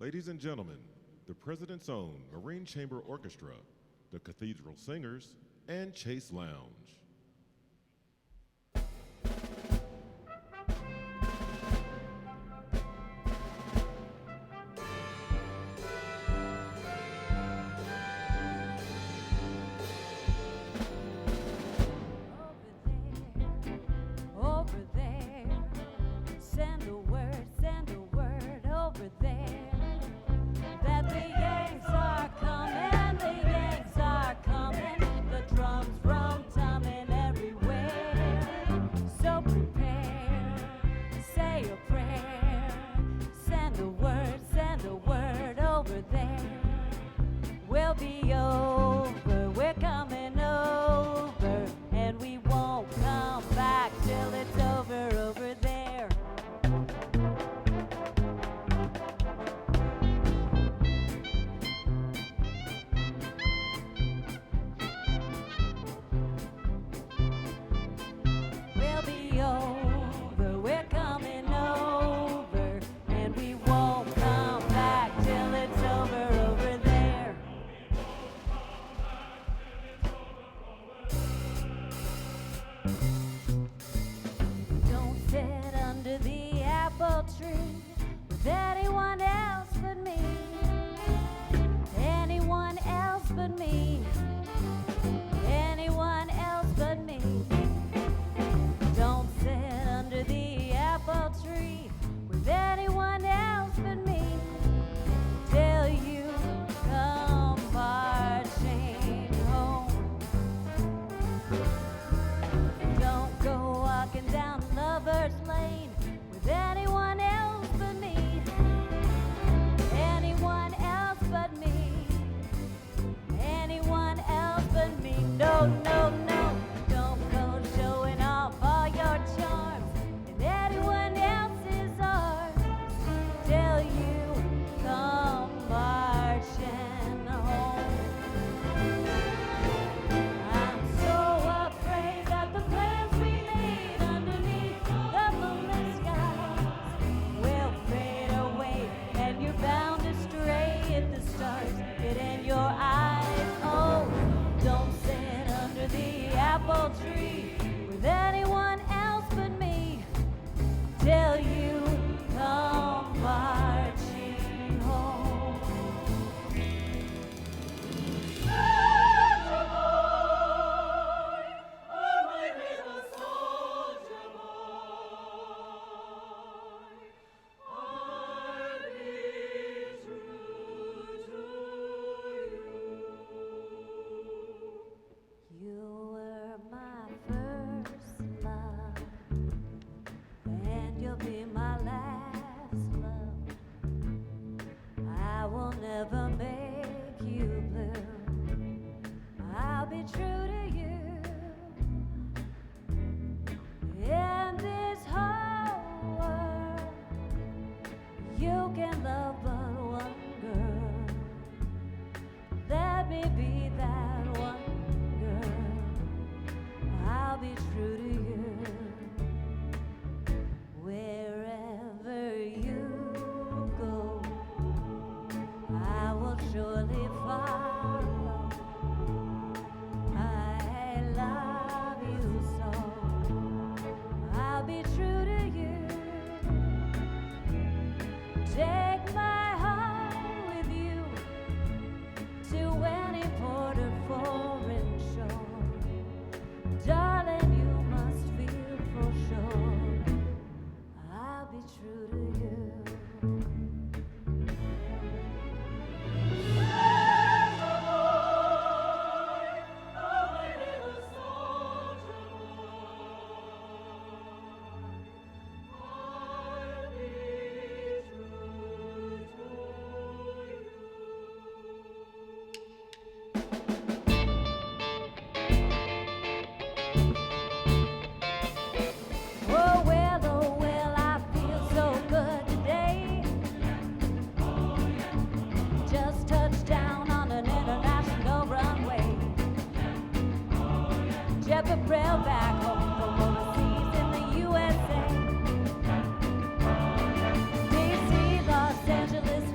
Ladies and gentlemen, the President's Own Marine Chamber Orchestra, the Cathedral Singers, and Chase Lounge.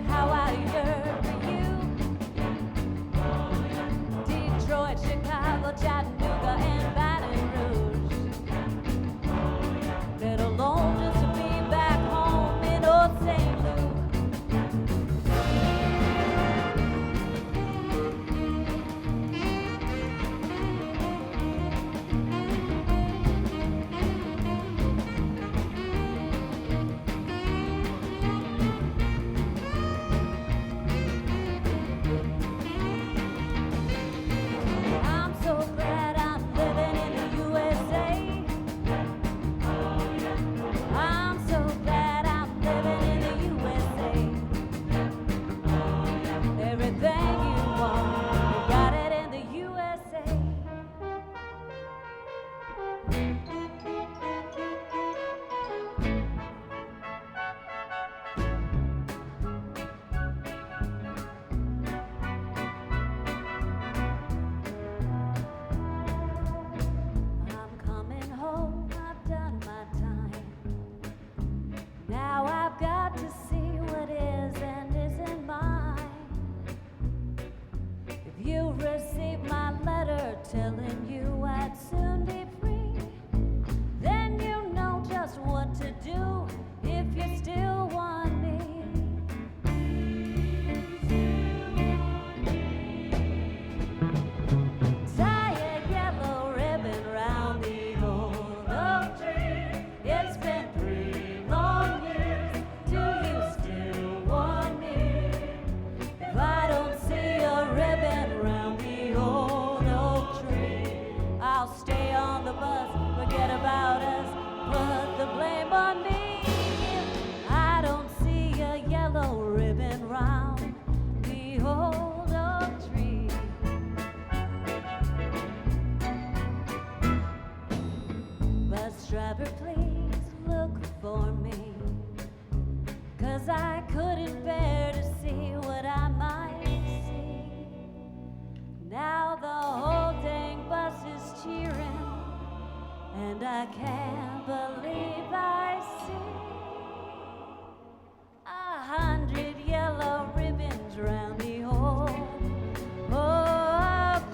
How I I can't believe I see 100 yellow ribbons round the oak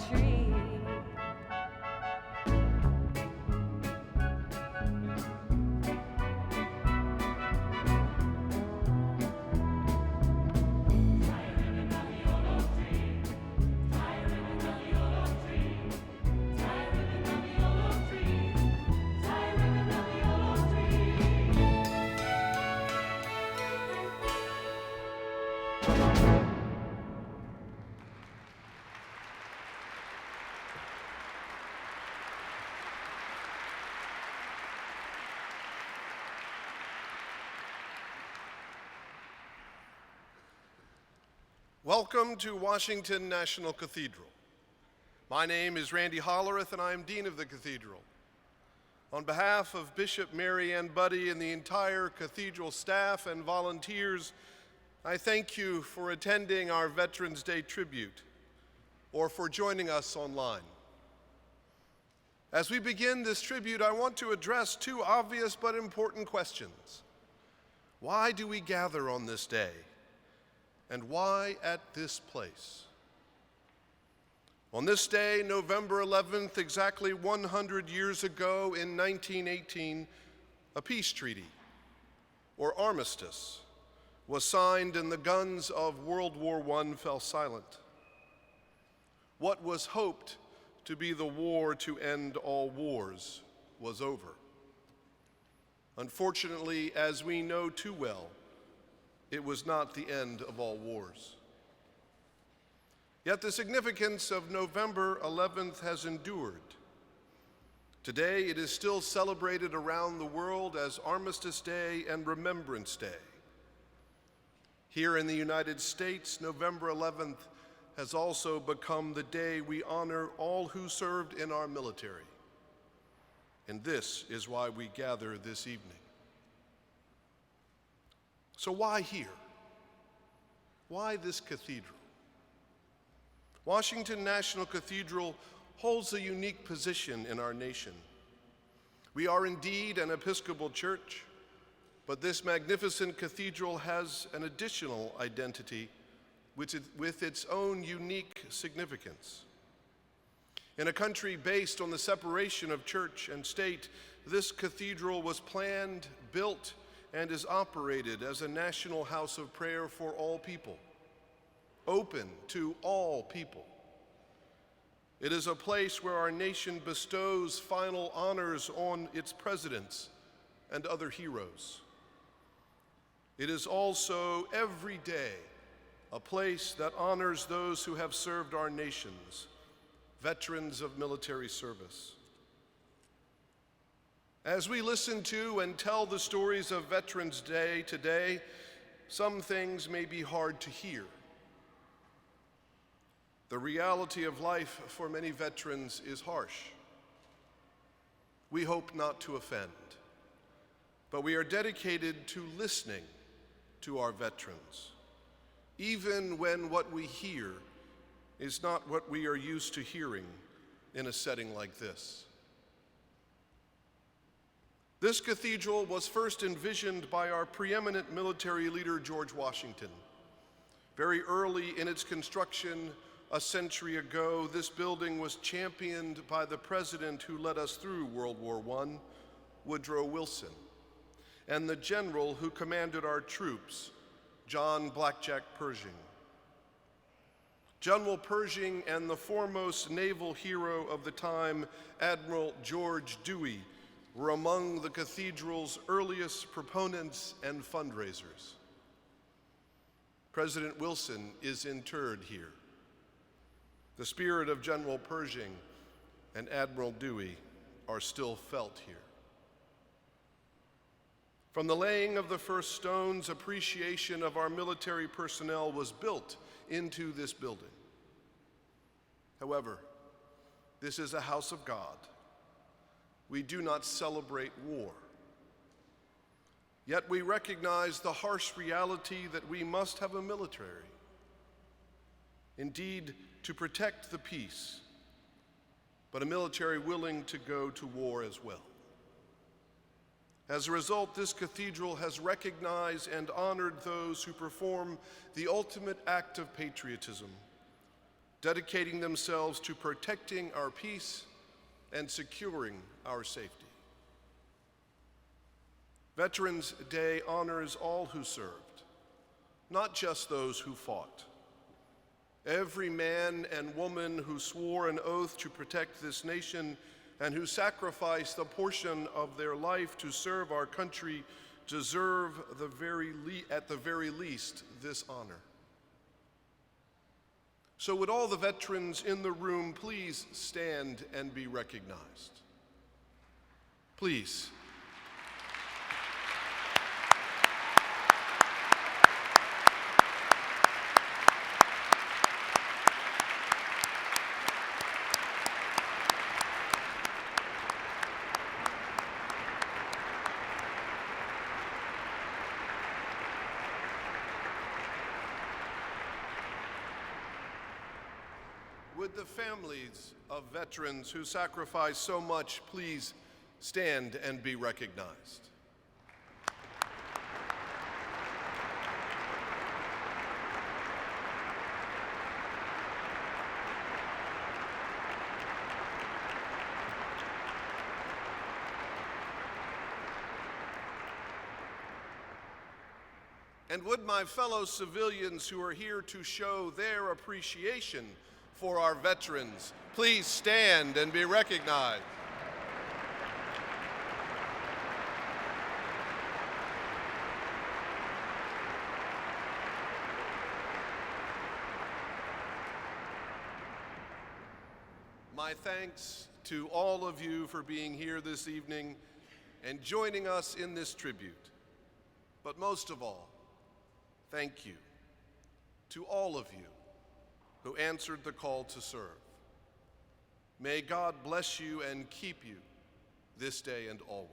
tree. Welcome to Washington National Cathedral. My name is Randy Hollerith, and I am Dean of the Cathedral. On behalf of Bishop Mary Ann Buddy and the entire Cathedral staff and volunteers, I thank you for attending our Veterans Day tribute or for joining us online. As we begin this tribute, I want to address two obvious but important questions. Why do we gather on this day? And why at this place? On this day, November 11th, exactly 100 years ago in 1918, a peace treaty, or armistice, was signed and the guns of World War I fell silent. What was hoped to be the war to end all wars was over. Unfortunately, as we know too well, it was not the end of all wars. Yet the significance of November 11th has endured. Today, it is still celebrated around the world as Armistice Day and Remembrance Day. Here in the United States, November 11th has also become the day we honor all who served in our military. And this is why we gather this evening. So why here? Why this cathedral? Washington National Cathedral holds a unique position in our nation. We are indeed an Episcopal church, but this magnificent cathedral has an additional identity with its own unique significance. In a country based on the separation of church and state, this cathedral was planned, built, and is operated as a national house of prayer for all people, open to all people. It is a place where our nation bestows final honors on its presidents and other heroes. It is also every day a place that honors those who have served our nations, veterans of military service. As we listen to and tell the stories of Veterans Day today, some things may be hard to hear. The reality of life for many veterans is harsh. We hope not to offend, but we are dedicated to listening to our veterans, even when what we hear is not what we are used to hearing in a setting like this. This cathedral was first envisioned by our preeminent military leader, George Washington. Very early in its construction, a century ago, this building was championed by the president who led us through World War I, Woodrow Wilson, and the general who commanded our troops, John Blackjack Pershing. General Pershing and the foremost naval hero of the time, Admiral George Dewey, were among the cathedral's earliest proponents and fundraisers. President Wilson is interred here. The spirit of General Pershing and Admiral Dewey are still felt here. From the laying of the first stones, appreciation of our military personnel was built into this building. However, this is a house of God. We do not celebrate war. Yet we recognize the harsh reality that we must have a military. Indeed, to protect the peace, but a military willing to go to war as well. As a result, this cathedral has recognized and honored those who perform the ultimate act of patriotism, dedicating themselves to protecting our peace and securing our safety. Veterans Day honors all who served, not just those who fought. Every man and woman who swore an oath to protect this nation and who sacrificed a portion of their life to serve our country deserve at the very least this honor. So would all the veterans in the room please stand and be recognized? Please. Would the families of veterans who sacrificed so much please stand and be recognized? And would my fellow civilians who are here to show their appreciation for our veterans please stand and be recognized? My thanks to all of you for being here this evening and joining us in this tribute. But most of all, thank you to all of you who answered the call to serve. May God bless you and keep you this day and always.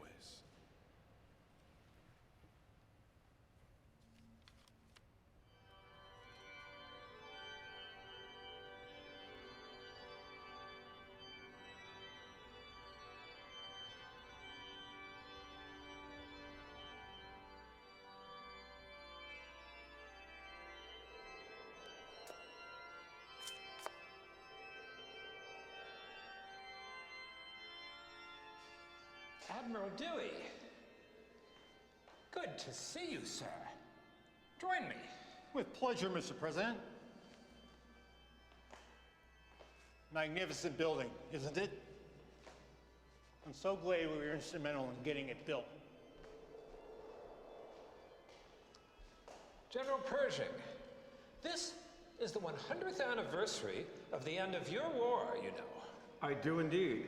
Admiral Dewey, good to see you, sir. Join me. With pleasure, Mr. President. Magnificent building, isn't it? I'm so glad we were instrumental in getting it built. General Pershing, this is the 100th anniversary of the end of your war, you know. I do indeed.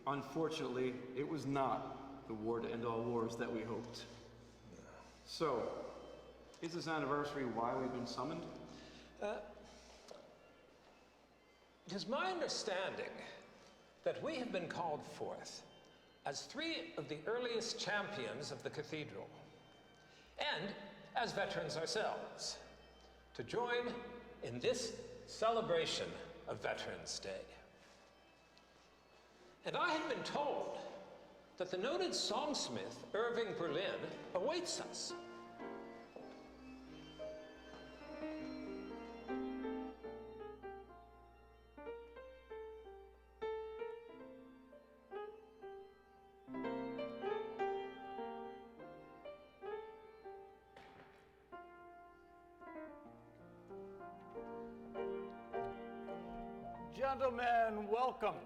Unfortunately, it was not the war to end all wars that we hoped. So, is this anniversary why we've been summoned? It is my understanding that we have been called forth as three of the earliest champions of the cathedral, and as veterans ourselves, to join in this celebration of Veterans Day. And I have been told that the noted songsmith Irving Berlin awaits us. Gentlemen, welcome.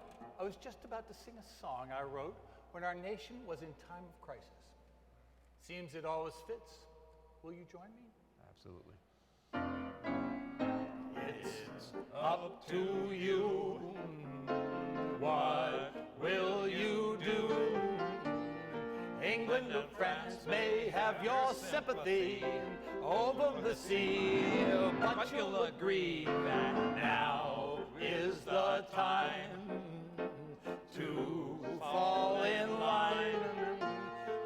I was just about to sing a song I wrote when our nation was in time of crisis. Seems it always fits. Will you join me? Absolutely. It's up to you. What will you do? England or France may have your sympathy over the sea, but you'll agree that now is the time to fall in line.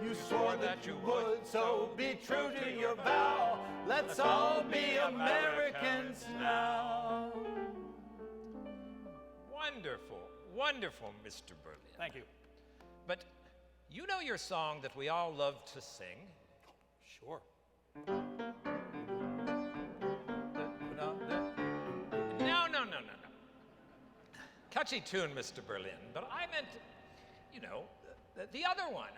You swore that you would, so be true to your vow. Let's all be Americans now. Wonderful, wonderful, Mr. Berlin. Thank you. But You know your song that we all love to sing. Sure. No. Catchy tune, Mr. Berlin, but I meant, you know, the other one.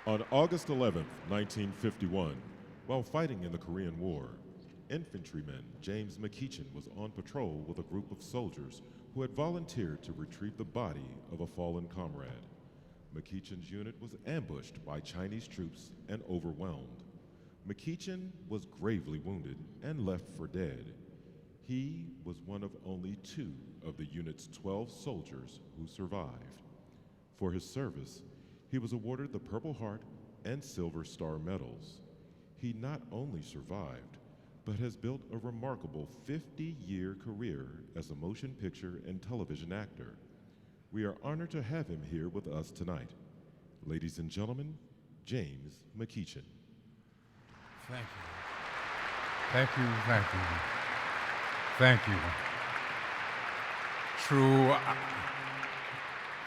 On August 11, 1951, while fighting in the Korean War, infantryman James McEachin was on patrol with a group of soldiers who had volunteered to retrieve the body of a fallen comrade. McEachin's unit was ambushed by Chinese troops and overwhelmed. McEachin was gravely wounded and left for dead. He was one of only 2 of the unit's 12 soldiers who survived. For his service, he was awarded the Purple Heart and Silver Star medals. He not only survived, but has built a remarkable 50-year career as a motion picture and television actor. We are honored to have him here with us tonight. Ladies and gentlemen, James McEachin. Thank you. Thank you, thank you. Thank you. True,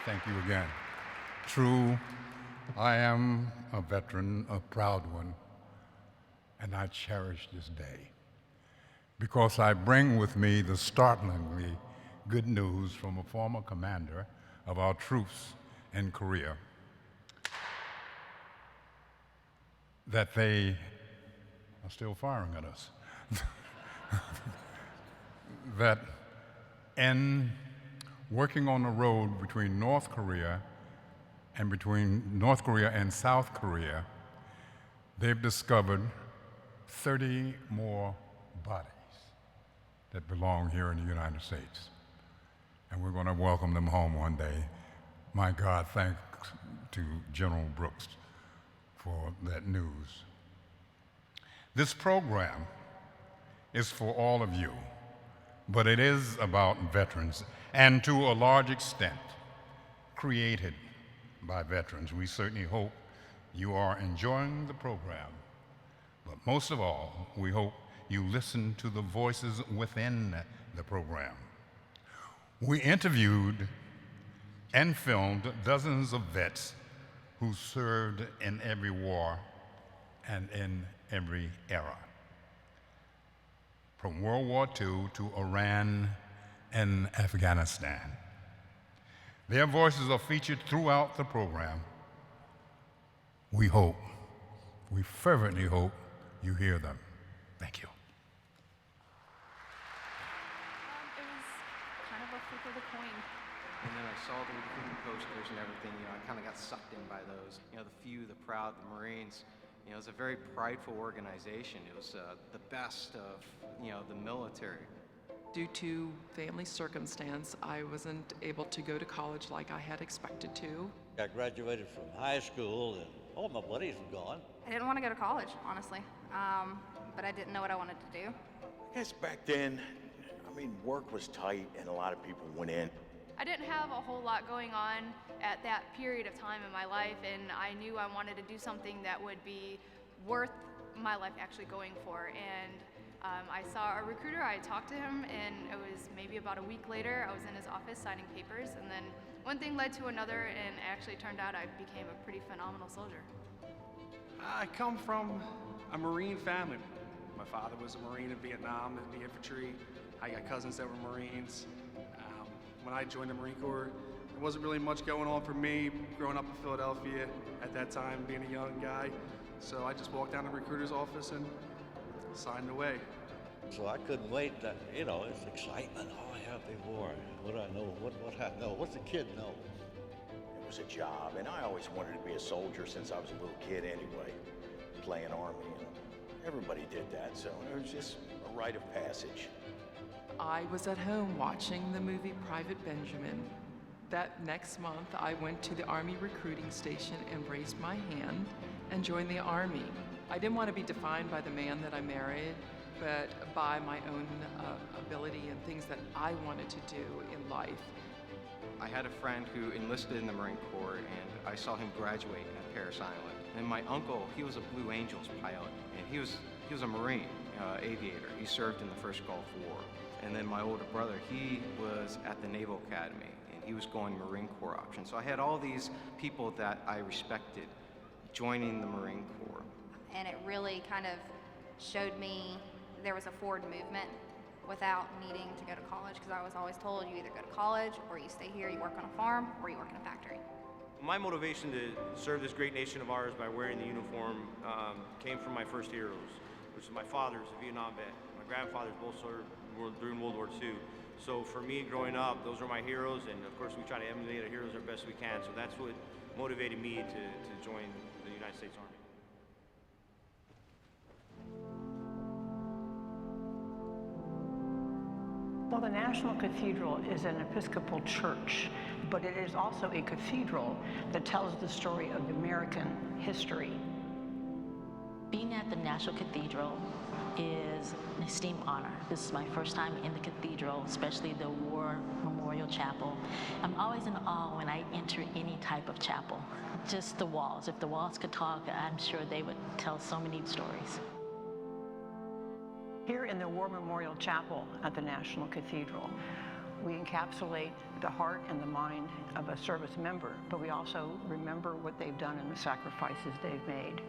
thank you again. True, I am a veteran, a proud one, and I cherish this day because I bring with me the startlingly good news from a former commander of our troops in Korea that they are still firing at us. That in working on the road between North Korea and South Korea, they've discovered 30 more bodies that belong here in the United States. and we're going to welcome them home one day. My God, thanks to General Brooks for that news. This program is for all of you, but it is about veterans, and to a large extent, created by veterans. We certainly hope you are enjoying the program, but most of all, we hope you listen to the voices within the program. We interviewed and filmed dozens of vets who served in every war and in every era, from World War II to Iran and Afghanistan. Their voices are featured throughout the program. We fervently hope you hear them. Thank you. It was kind of a flip of the coin. And then I saw the recruiting posters and everything, I kind of got sucked in by those. The few, the proud, the Marines. It was a very prideful organization. It was the best of, the military. Due to family circumstance, I wasn't able to go to college like I had expected to. I graduated from high school and all my buddies were gone. I didn't want to go to college, honestly, but I didn't know what I wanted to do. I guess back then, work was tight and a lot of people went in. I didn't have a whole lot going on at that period of time in my life, and I knew I wanted to do something that would be worth my life actually going for. And I saw a recruiter, I talked to him, and it was maybe about a week later, I was in his office signing papers, and then one thing led to another, and it actually turned out I became a pretty phenomenal soldier. I come from a Marine family. My father was a Marine in Vietnam in the infantry. I got cousins that were Marines. When I joined the Marine Corps, there wasn't really much going on for me growing up in Philadelphia at that time, being a young guy. So I just walked down to the recruiter's office and signed away. So I couldn't wait. It's excitement. Oh, yeah, big war. What do I know? What I know? What's the kid know? It was a job, and I always wanted to be a soldier since I was a little kid anyway, playing Army. Everybody did that, so it was just a rite of passage. I was at home watching the movie Private Benjamin. That next month, I went to the Army recruiting station and raised my hand and joined the Army. I didn't want to be defined by the man that I married, but by my own ability and things that I wanted to do in life. I had a friend who enlisted in the Marine Corps, and I saw him graduate at Parris Island. And my uncle, he was a Blue Angels pilot, and he was a Marine aviator. He served in the first Gulf War. And then my older brother, he was at the Naval Academy, and he was going Marine Corps option. So I had all these people that I respected joining the Marine Corps. And it really kind of showed me there was a forward movement without needing to go to college, because I was always told you either go to college or you stay here, you work on a farm, or you work in a factory. My motivation to serve this great nation of ours by wearing the uniform came from my first heroes, which is my father's a Vietnam vet. My grandfather's both served during World War II. So for me growing up, those are my heroes, and of course we try to emulate our heroes as best we can. So that's what motivated me to join the United States Army. Well, the National Cathedral is an Episcopal church, but it is also a cathedral that tells the story of American history. Being at the National Cathedral is an esteemed honor. This is my first time in the cathedral, especially the War Memorial Chapel. I'm always in awe when I enter any type of chapel. Just the walls. If the walls could talk, I'm sure they would tell so many stories. Here in the War Memorial Chapel at the National Cathedral, we encapsulate the heart and the mind of a service member, but we also remember what they've done and the sacrifices they've made.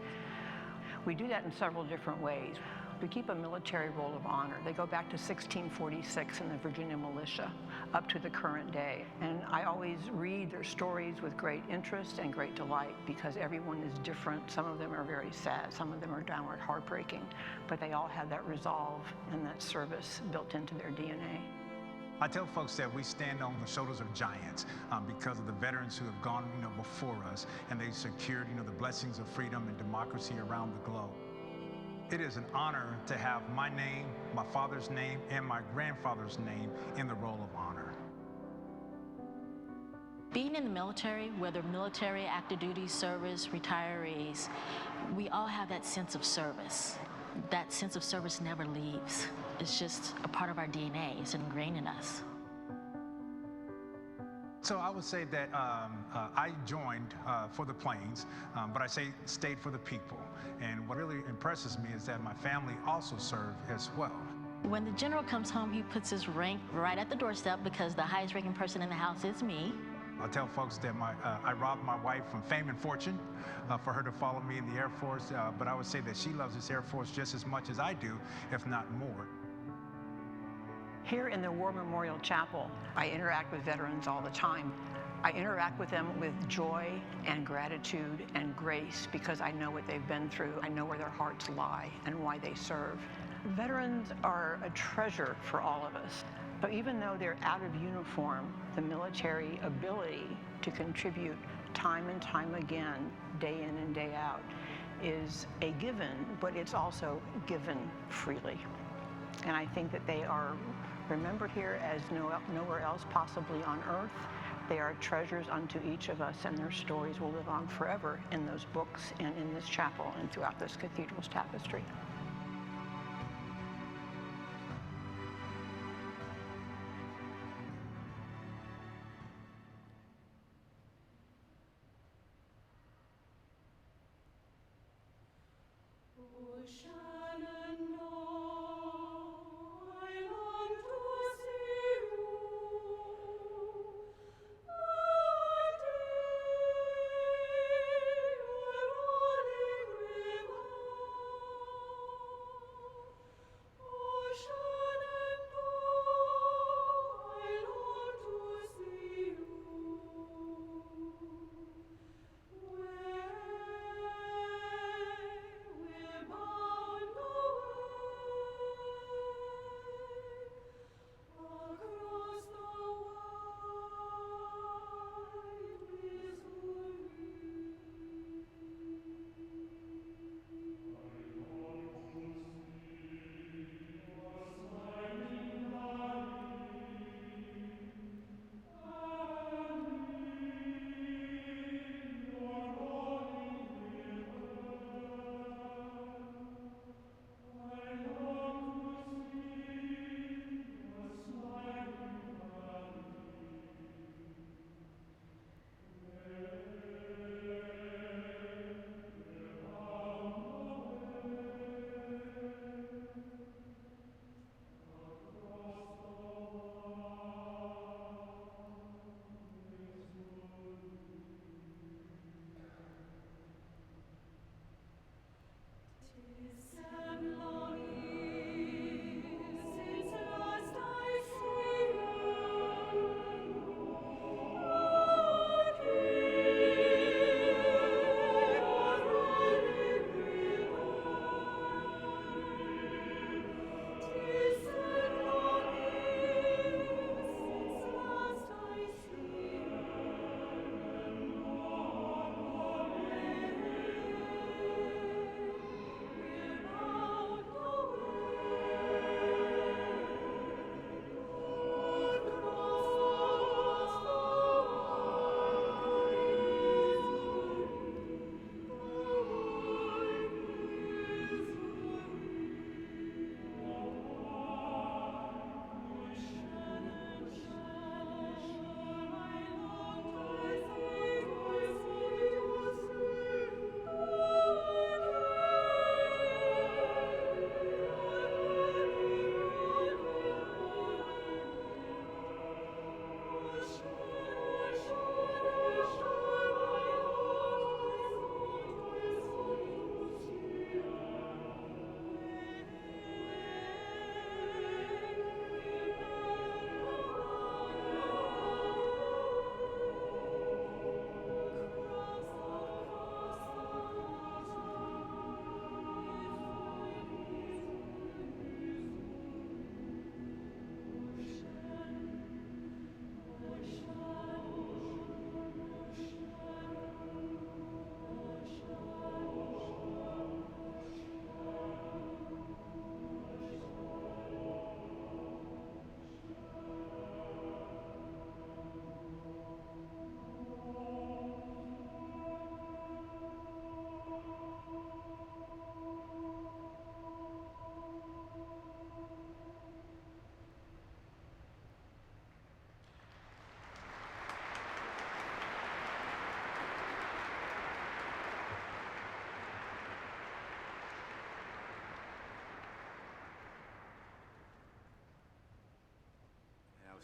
We do that in several different ways. We keep a military roll of honor. They go back to 1646 in the Virginia militia up to the current day. And I always read their stories with great interest and great delight, because everyone is different. Some of them are very sad, some of them are downright heartbreaking, but they all have that resolve and that service built into their DNA. I tell folks that we stand on the shoulders of giants because of the veterans who have gone, before us, and they secured, the blessings of freedom and democracy around the globe. It is an honor to have my name, my father's name, and my grandfather's name in the Roll of Honor. Being in the military, whether military, active duty, service, retirees, we all have that sense of service. That sense of service never leaves. It's just a part of our DNA. It's ingrained in us. So I would say that I joined for the planes, but I stayed for the people. And what really impresses me is that my family also served as well. When the general comes home, he puts his rank right at the doorstep because the highest ranking person in the house is me. I tell folks that I robbed my wife from fame and fortune for her to follow me in the Air Force, but I would say that she loves this Air Force just as much as I do, if not more. Here in the War Memorial Chapel, I interact with veterans all the time. I interact with them with joy and gratitude and grace because I know what they've been through. I know where their hearts lie and why they serve. Veterans are a treasure for all of us. But even though they're out of uniform, the military ability to contribute time and time again, day in and day out, is a given, but it's also given freely. And I think that they are remembered here as nowhere else possibly on earth. They are treasures unto each of us, and their stories will live on forever in those books and in this chapel and throughout this cathedral's tapestry. Bound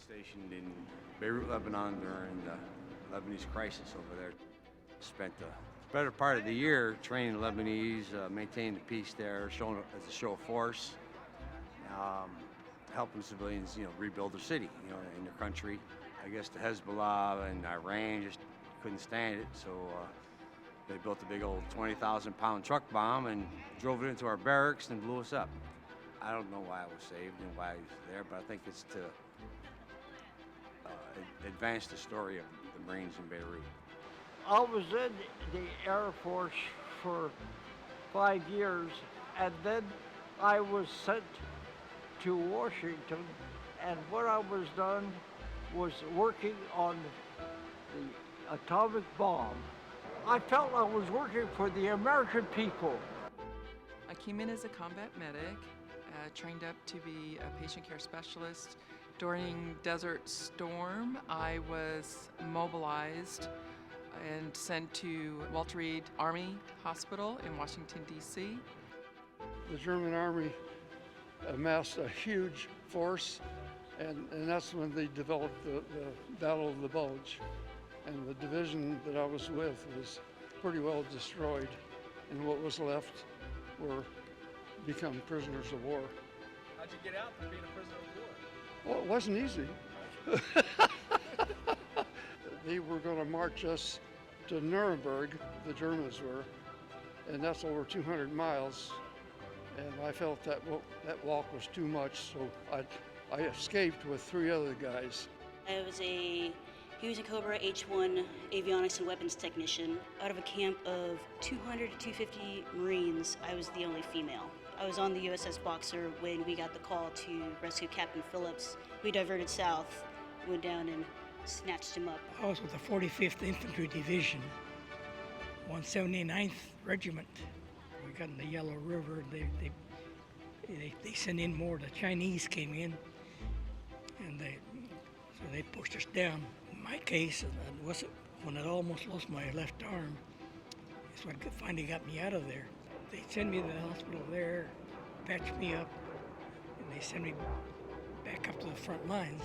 stationed in Beirut, Lebanon during the Lebanese crisis over there. Spent the better part of the year training the Lebanese, maintaining the peace there, showing as a show of force, helping civilians, rebuild their city, in their country. I guess the Hezbollah and Iran just couldn't stand it, so they built a big old 20,000-pound truck bomb and drove it into our barracks and blew us up. I don't know why I was saved and why I was there, but I think it's to advance the story of the Marines in Beirut. I was in the Air Force for 5 years, and then I was sent to Washington, and what I was done was working on the atomic bomb. I felt I was working for the American people. I came in as a combat medic, trained up to be a patient care specialist. During Desert Storm, I was mobilized and sent to Walter Reed Army Hospital in Washington, D.C. The German Army amassed a huge force, and that's when they developed the Battle of the Bulge. And the division that I was with was pretty well destroyed, and what was left were become prisoners of war. How'd you get out from being a prisoner of war? Well, it wasn't easy. They were going to march us to Nuremberg, the Germans were, and that's over 200 miles. And I felt that walk was too much, so I escaped with 3 other guys. I was a Hughes & Cobra H-1 avionics and weapons technician. Out of a camp of 200 to 250 Marines, I was the only female. I was on the USS Boxer when we got the call to rescue Captain Phillips. We diverted south, went down and snatched him up. I was with the 45th Infantry Division, 179th Regiment. We got in the Yellow River. They sent in more. The Chinese came in, and so they pushed us down. In my case, when I almost lost my left arm, that's what finally got me out of there. They sent me to the hospital there, patched me up, and they sent me back up to the front lines.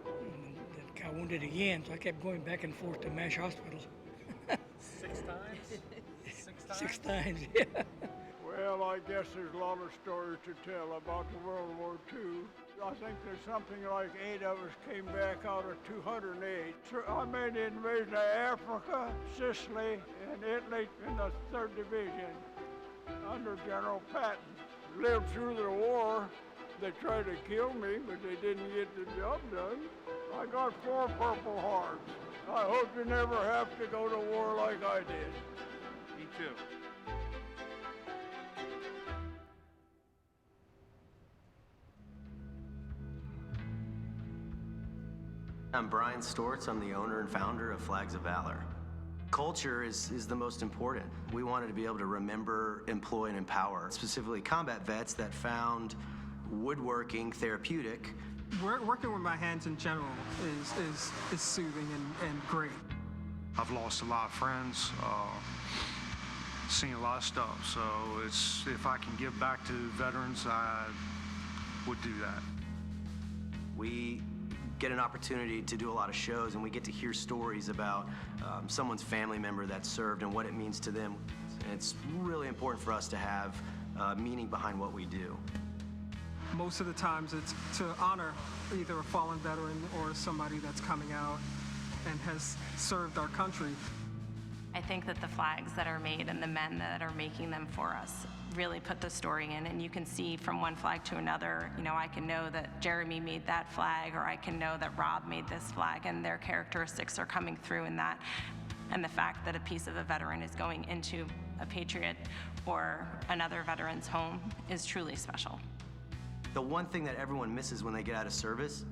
And then got wounded again, so I kept going back and forth to MASH Hospital. 6 times? 6 times? 6 times, yeah. Well, I guess there's a lot of stories to tell about the World War II. I think there's something like 8 of us came back out of 208. I made the invasion of Africa, Sicily, and Italy in the 3rd Division under General Patton. Lived through the war. They tried to kill me, but they didn't get the job done. I got 4 Purple Hearts. I hope you never have to go to war like I did. Me too. I'm Brian Stortz. I'm the owner and founder of Flags of Valor. Culture is the most important. We wanted to be able to remember, employ, and empower, specifically combat vets that found woodworking therapeutic. Working with my hands in general is soothing and great. I've lost a lot of friends, seen a lot of stuff, so if I can give back to veterans, I would do that. We get an opportunity to do a lot of shows, and we get to hear stories about someone's family member that served and what it means to them. And it's really important for us to have meaning behind what we do. Most of the times it's to honor either a fallen veteran or somebody that's coming out and has served our country. I think that the flags that are made and the men that are making them for us really put the story in, and you can see from one flag to another, I can know that Jeremy made that flag, or I can know that Rob made this flag, and their characteristics are coming through in that. And the fact that a piece of a veteran is going into a Patriot or another veteran's home is truly special. The one thing that everyone misses when they get out of service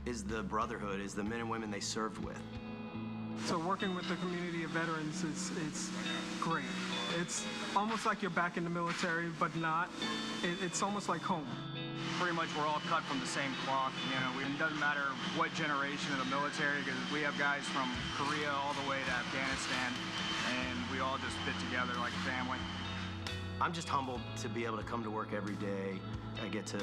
is the brotherhood, is the men and women they served with. So working with the community of veterans is great. It's almost like you're back in the military, but not. It's almost like home. Pretty much we're all cut from the same cloth. It doesn't matter what generation of the military, because we have guys from Korea all the way to Afghanistan, and we all just fit together like a family. I'm just humbled to be able to come to work every day. I get to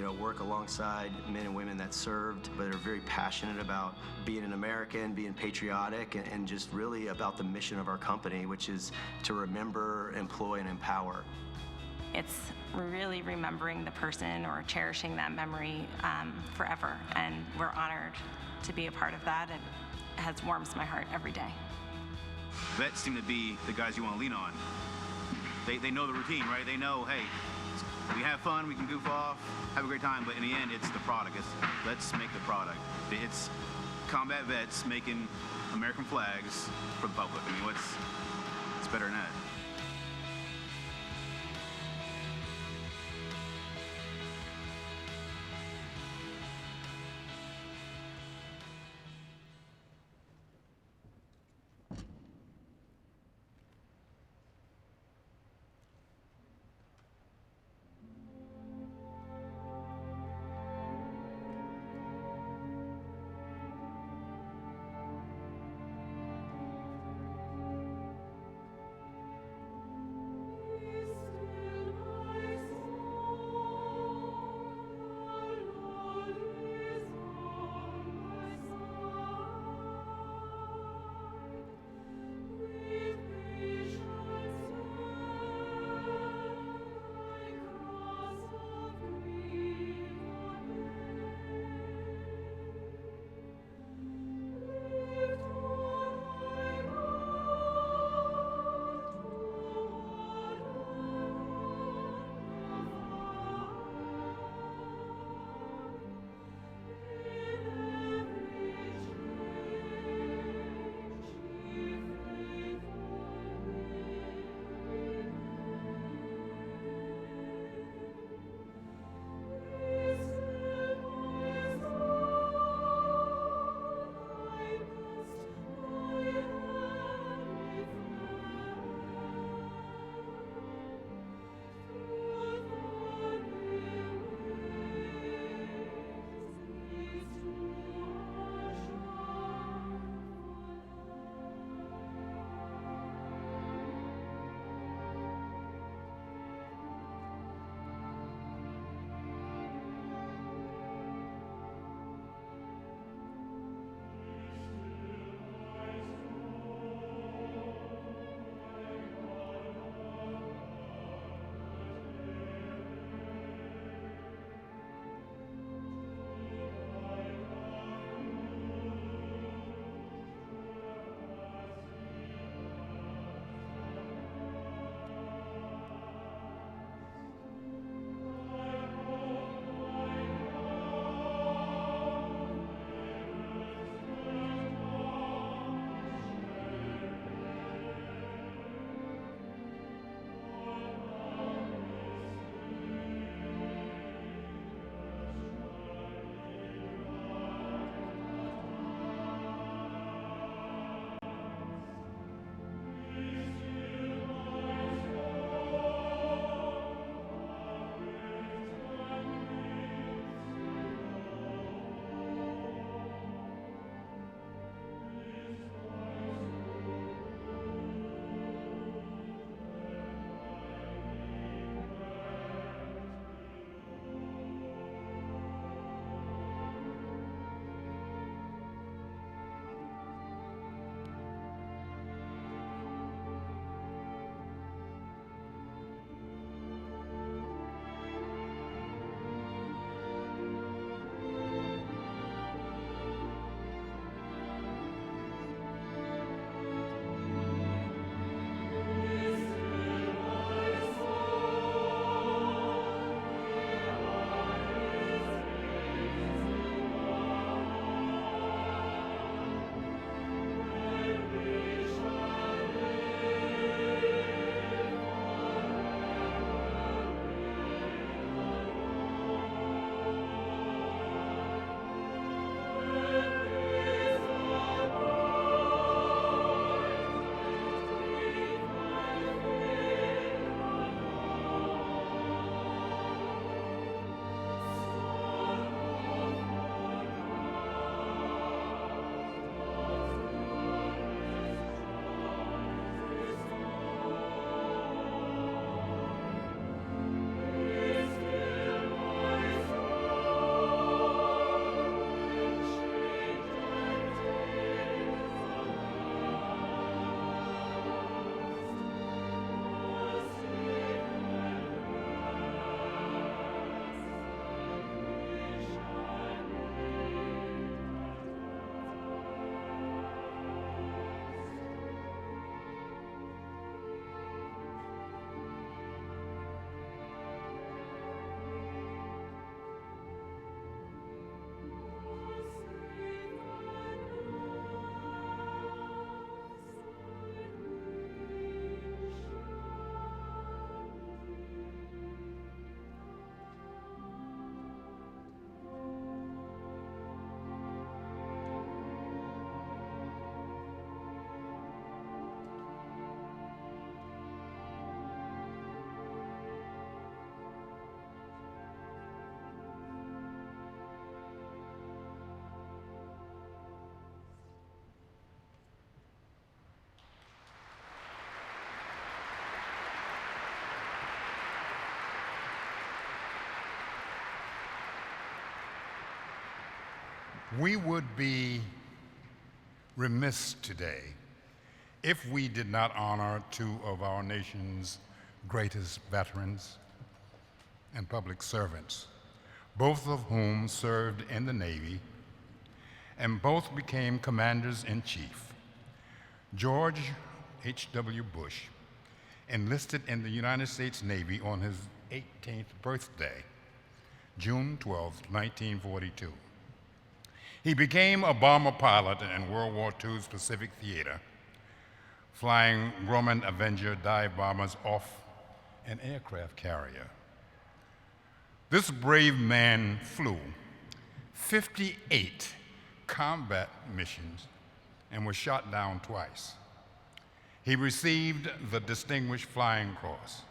work alongside men and women that served, but are very passionate about being an American, being patriotic, and just really about the mission of our company, which is to remember, employ, and empower. It's really remembering the person or cherishing that memory forever, and we're honored to be a part of that. It warms my heart every day. Vets seem to be the guys you want to lean on. They know the routine, right? They know, hey, we have fun, we can goof off, have a great time, but in the end, it's the product. Let's make the product. It's combat vets making American flags for the public. I mean, what's better than that? We would be remiss today if we did not honor two of our nation's greatest veterans and public servants, both of whom served in the Navy and both became commanders-in-chief. George H.W. Bush enlisted in the United States Navy on his 18th birthday, June 12, 1942. He became a bomber pilot in World War II's Pacific Theater, flying Grumman Avenger dive bombers off an aircraft carrier. This brave man flew 58 combat missions and was shot down twice. He received the Distinguished Flying Cross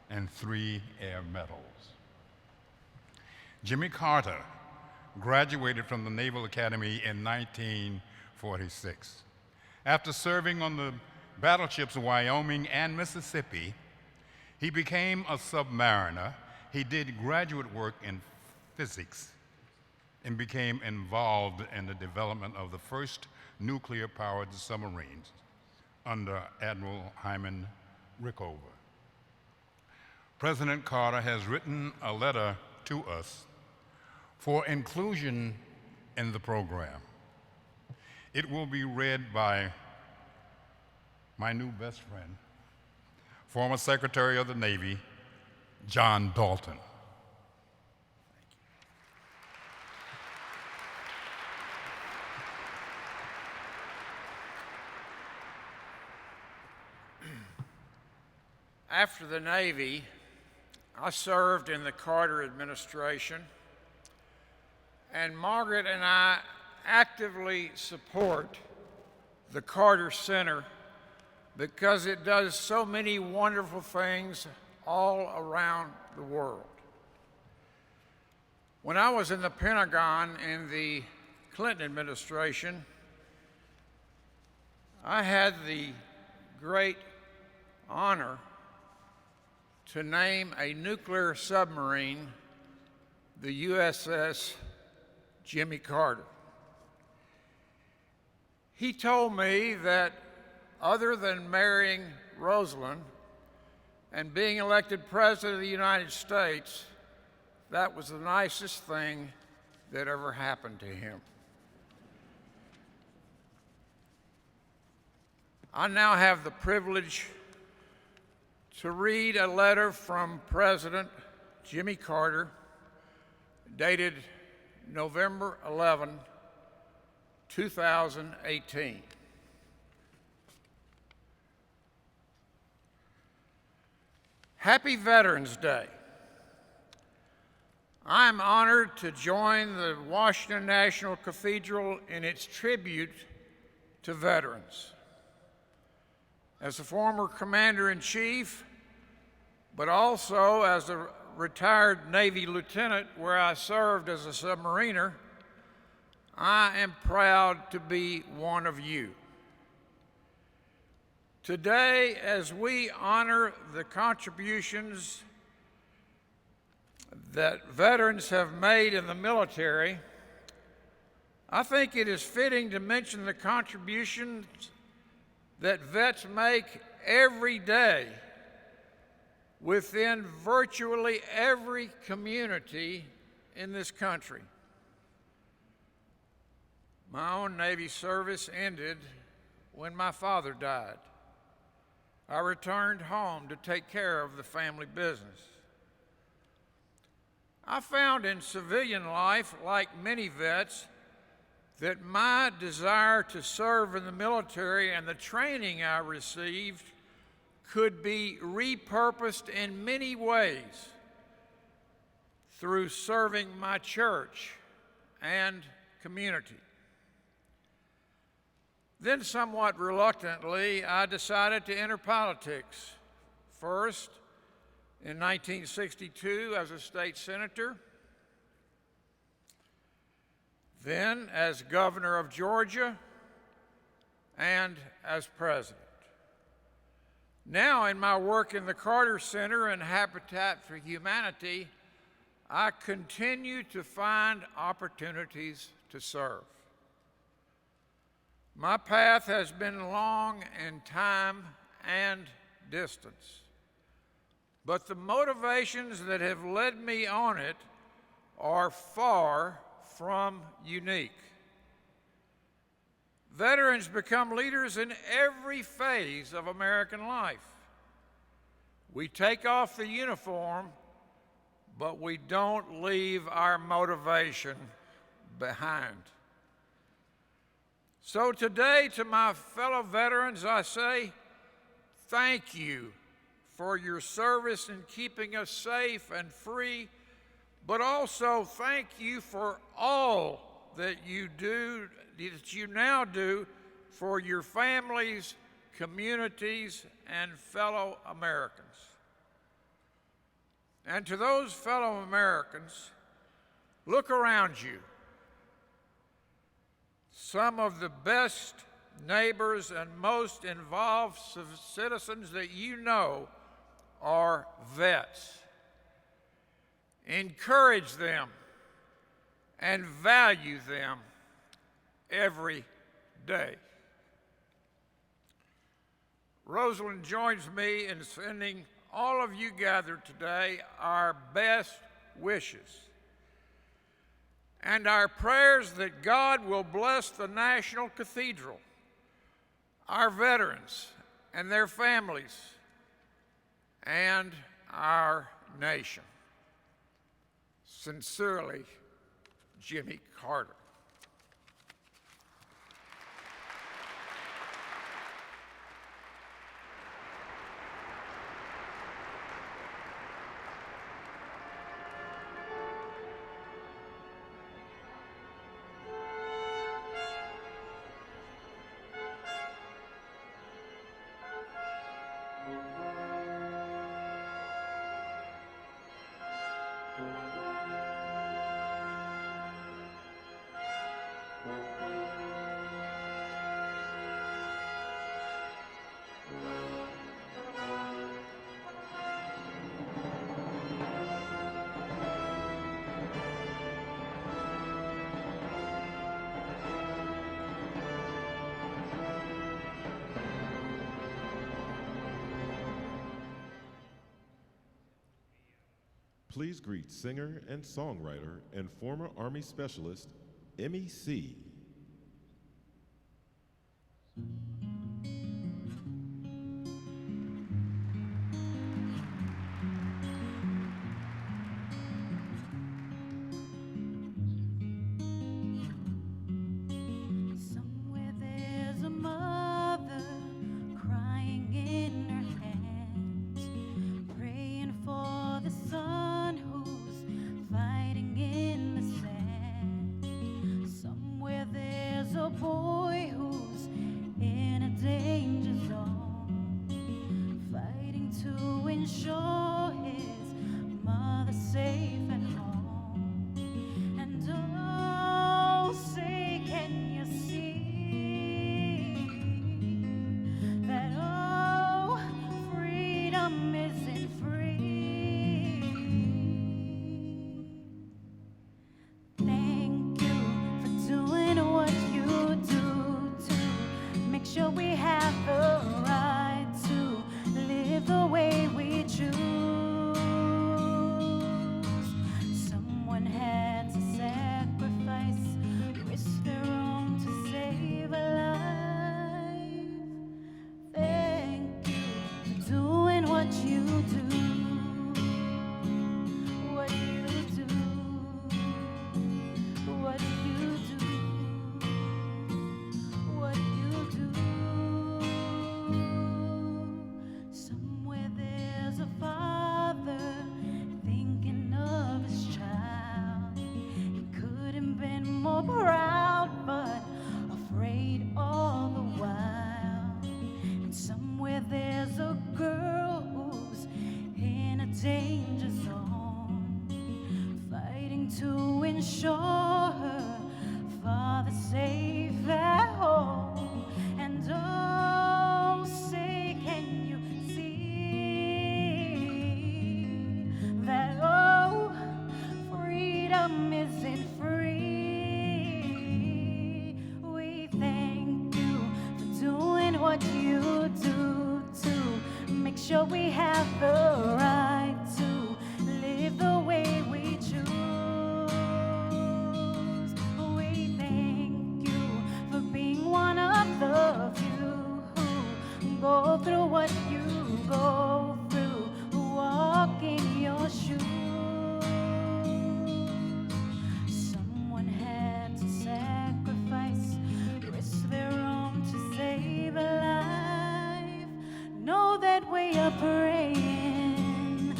and 3 Air Medals. Jimmy Carter graduated from the Naval Academy in 1946. After serving on the battleships Wyoming and Mississippi, he became a submariner. He did graduate work in physics and became involved in the development of the first nuclear-powered submarines under Admiral Hyman Rickover. President Carter has written a letter to us for inclusion in the program. It will be read by my new best friend, former Secretary of the Navy, John Dalton. After the Navy, I served in the Carter administration, and Margaret and I actively support the Carter Center because it does so many wonderful things all around the world. When I was in the Pentagon in the Clinton administration, I had the great honor to name a nuclear submarine the USS Jimmy Carter. He told me that other than marrying Rosalind and being elected President of the United States, that was the nicest thing that ever happened to him. I now have the privilege to read a letter from President Jimmy Carter dated November 11, 2018. Happy Veterans Day. I am honored to join the Washington National Cathedral in its tribute to veterans. As a former Commander-in-Chief, but also as a retired Navy lieutenant where I served as a submariner, I am proud to be one of you. Today, as we honor the contributions that veterans have made in the military, I think it is fitting to mention the contributions that vets make every day within virtually every community in this country. My own Navy service ended when my father died. I returned home to take care of the family business. I found in civilian life, like many vets, that my desire to serve in the military and the training I received could be repurposed in many ways through serving my church and community. Then, somewhat reluctantly, I decided to enter politics. First, in 1962 as a state senator, then as governor of Georgia, and as president. Now, in my work in the Carter Center and Habitat for Humanity, I continue to find opportunities to serve. My path has been long in time and distance, but the motivations that have led me on it are far from unique. Veterans become leaders in every phase of American life. We take off the uniform, but we don't leave our motivation behind. So today, to my fellow veterans, I say thank you for your service in keeping us safe and free, but also thank you for all that you do, that you now do for your families, communities, and fellow Americans. And to those fellow Americans, look around you. Some of the best neighbors and most involved citizens that you know are vets. Encourage them and value them every day. Rosalind joins me in sending all of you gathered today our best wishes and our prayers that God will bless the National Cathedral, our veterans and their families, and our nation. Sincerely, Jimmy Carter. Please greet singer and songwriter and former Army specialist, Emmy See. Somewhere there's a mother crying in her hands, praying for the son who's fighting in the sand. Somewhere what you do to make sure we have the right to live the way we choose. We thank you for being one of the few who go through what you go through, who walk in your shoes. Someone had to sacrifice, risk their own to save a life. Know that we are praying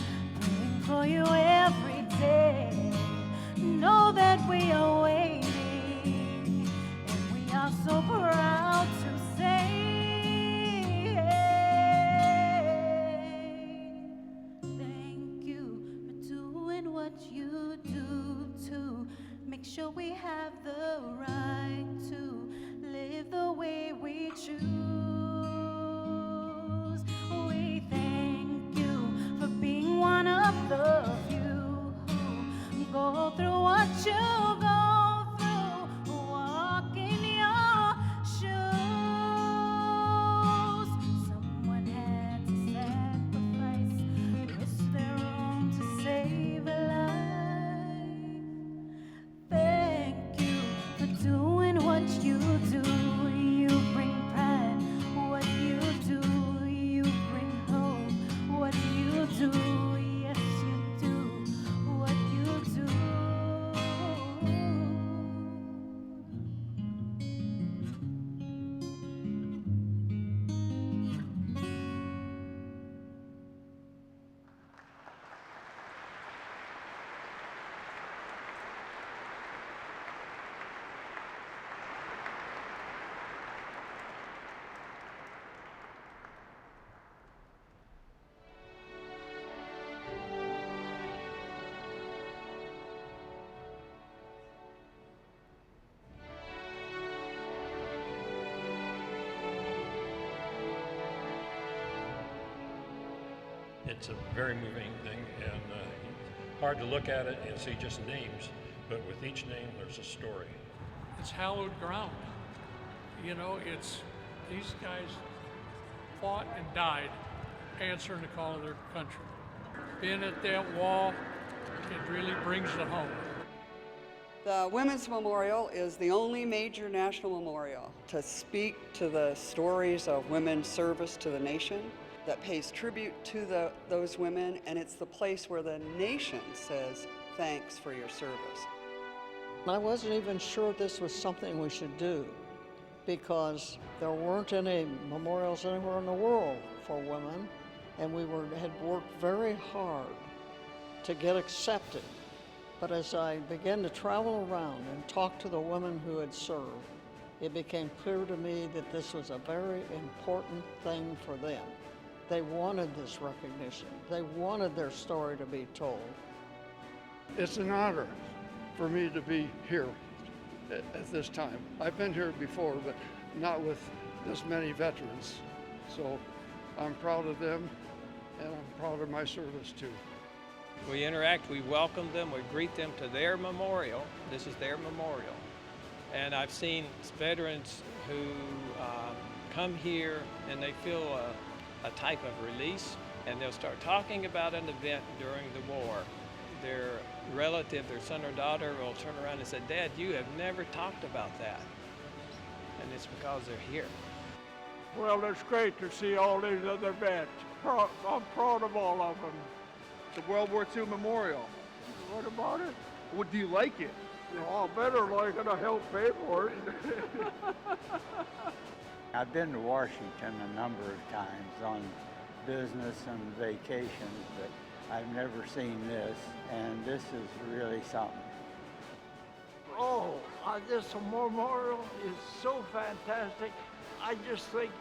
for you every day. Know that we are waiting, and we are so proud to say, thank you for doing what you do to make sure we have the right to live the way we choose. We thank you for being one of the few who go through what you go through, walk in your shoes. Someone had to sacrifice, risk their own to save a life. Thank you for doing what you do. You bring pride, what you do. You bring hope, what you do. Yes, you do what you do. It's a very moving thing, and hard to look at it and see just names, but with each name there's a story. It's hallowed ground. You know, it's these guys fought and died answering the call of their country. Being at that wall, it really brings it home. The Women's Memorial is the only major national memorial to speak to the stories of women's service to the nation, that pays tribute to those women, and it's the place where the nation says, thanks for your service. I wasn't even sure this was something we should do because there weren't any memorials anywhere in the world for women, and we had worked very hard to get accepted. But as I began to travel around and talk to the women who had served, it became clear to me that this was a very important thing for them. They wanted this recognition. They wanted their story to be told. It's an honor for me to be here at this time. I've been here before, but not with this many veterans. So I'm proud of them, and I'm proud of my service too. We interact, we welcome them, we greet them to their memorial. This is their memorial. And I've seen veterans who come here and they feel a type of release, and they'll start talking about an event during the war. Their relative, their son or daughter, will turn around and say, Dad, you have never talked about that. And it's because they're here. Well, it's great to see all these other vets. I'm proud of all of them. The World War II Memorial. What about it? What, do you like it? Oh, better like it. I help pay for it. I've been to Washington a number of times on business and vacations, but I've never seen this, and this is really something. Oh, this memorial is so fantastic. I just think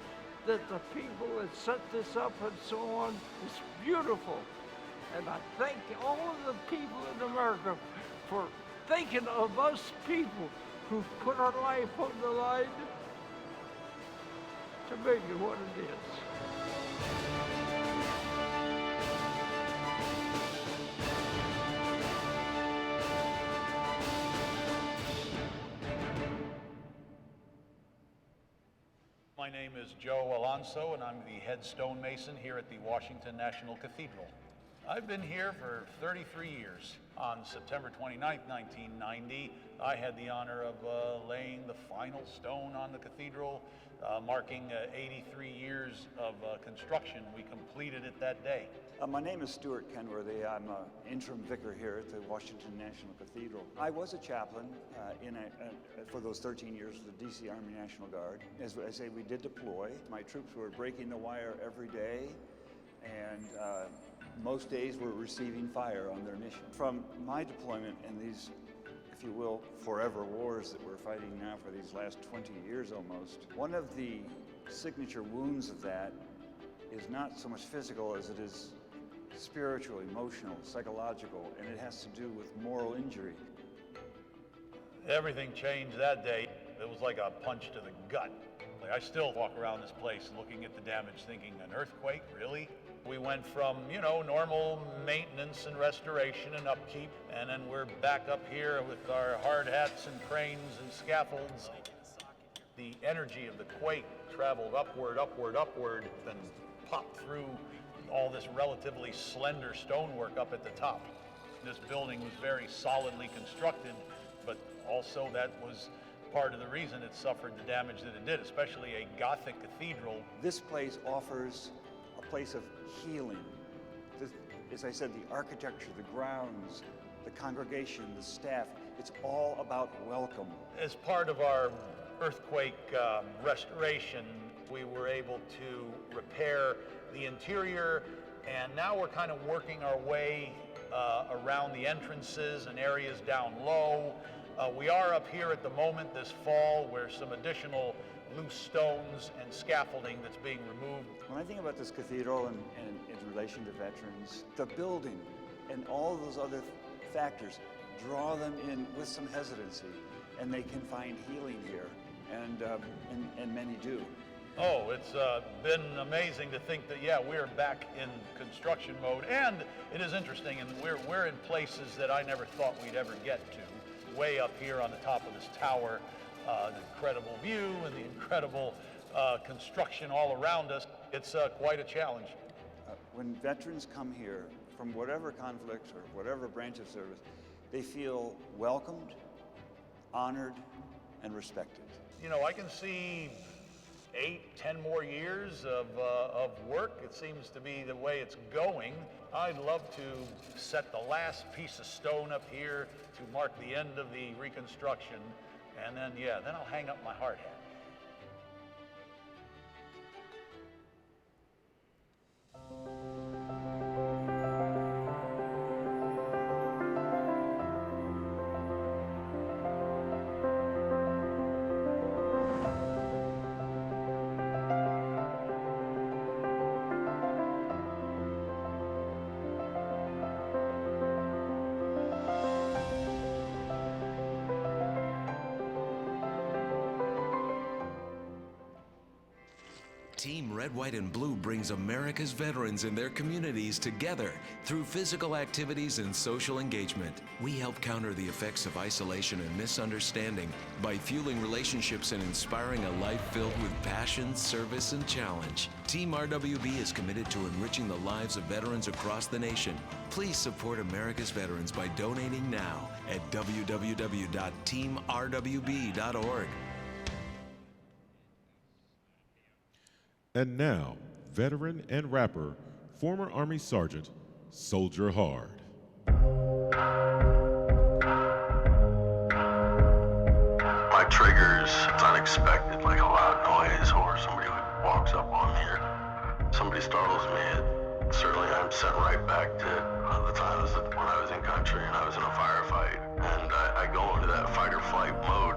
that the people that set this up and so on, it's beautiful. And I thank all of the people in America for thinking of us people who put our life on the line to make it what it is. My My name is Joe Alonso, and I'm the head stonemason here at the Washington National Cathedral. I've been here for 33 years. On September 29th, 1990, I had the honor of laying the final stone on the cathedral, marking 83 years of construction. We completed it that day. My name is Stuart Kenworthy. I'm an interim vicar here at the Washington National Cathedral. I was a chaplain for those 13 years of the DC Army National Guard. As I say, we did deploy. My troops were breaking the wire every day, and most days were receiving fire on their mission. From my deployment in these, if you will, forever wars that we're fighting now for these last 20 years almost, one of the signature wounds of that is not so much physical as it is spiritual, emotional, psychological, and it has to do with moral injury. Everything changed that day. It was like a punch to the gut. I still walk around this place looking at the damage thinking, an earthquake, really? We went from, normal maintenance and restoration and upkeep, and then we're back up here with our hard hats and cranes and scaffolds. The energy of the quake traveled upward, and popped through all this relatively slender stonework up at the top. This building was very solidly constructed, but also that was part of the reason it suffered the damage that it did, especially a Gothic cathedral. This place offers a place of healing. As I said, the architecture, the grounds, the congregation, the staff, it's all about welcome. As part of our earthquake restoration, we were able to repair the interior, and now we're kind of working our way around the entrances and areas down low. We are up here at the moment this fall where some additional loose stones and scaffolding that's being removed. When I think about this cathedral and in relation to veterans, the building and all those other factors draw them in with some hesitancy, and they can find healing here, and many do. Oh, it's been amazing to think that, we're back in construction mode, and it is interesting, and we're in places that I never thought we'd ever get to. Way up here on the top of this tower, the incredible view and the incredible construction all around us. It's quite a challenge. When veterans come here from whatever conflict or whatever branch of service, they feel welcomed, honored, and respected. I can see 8-10 more years of work. It seems to be the way it's going. I'd love to set the last piece of stone up here to mark the end of the reconstruction, and then I'll hang up my hard hat. Team Red, White, and Blue brings America's veterans and their communities together through physical activities and social engagement. We help counter the effects of isolation and misunderstanding by fueling relationships and inspiring a life filled with passion, service, and challenge. Team RWB is committed to enriching the lives of veterans across the nation. Please support America's veterans by donating now at www.teamrwb.org. And now, veteran and rapper, former Army Sergeant, Soldier Hard. My triggers, it's unexpected, like a loud noise or somebody walks up on me or somebody startles me. Certainly I'm sent right back to the times when I was in country and I was in a firefight. And I go into that fight or flight mode.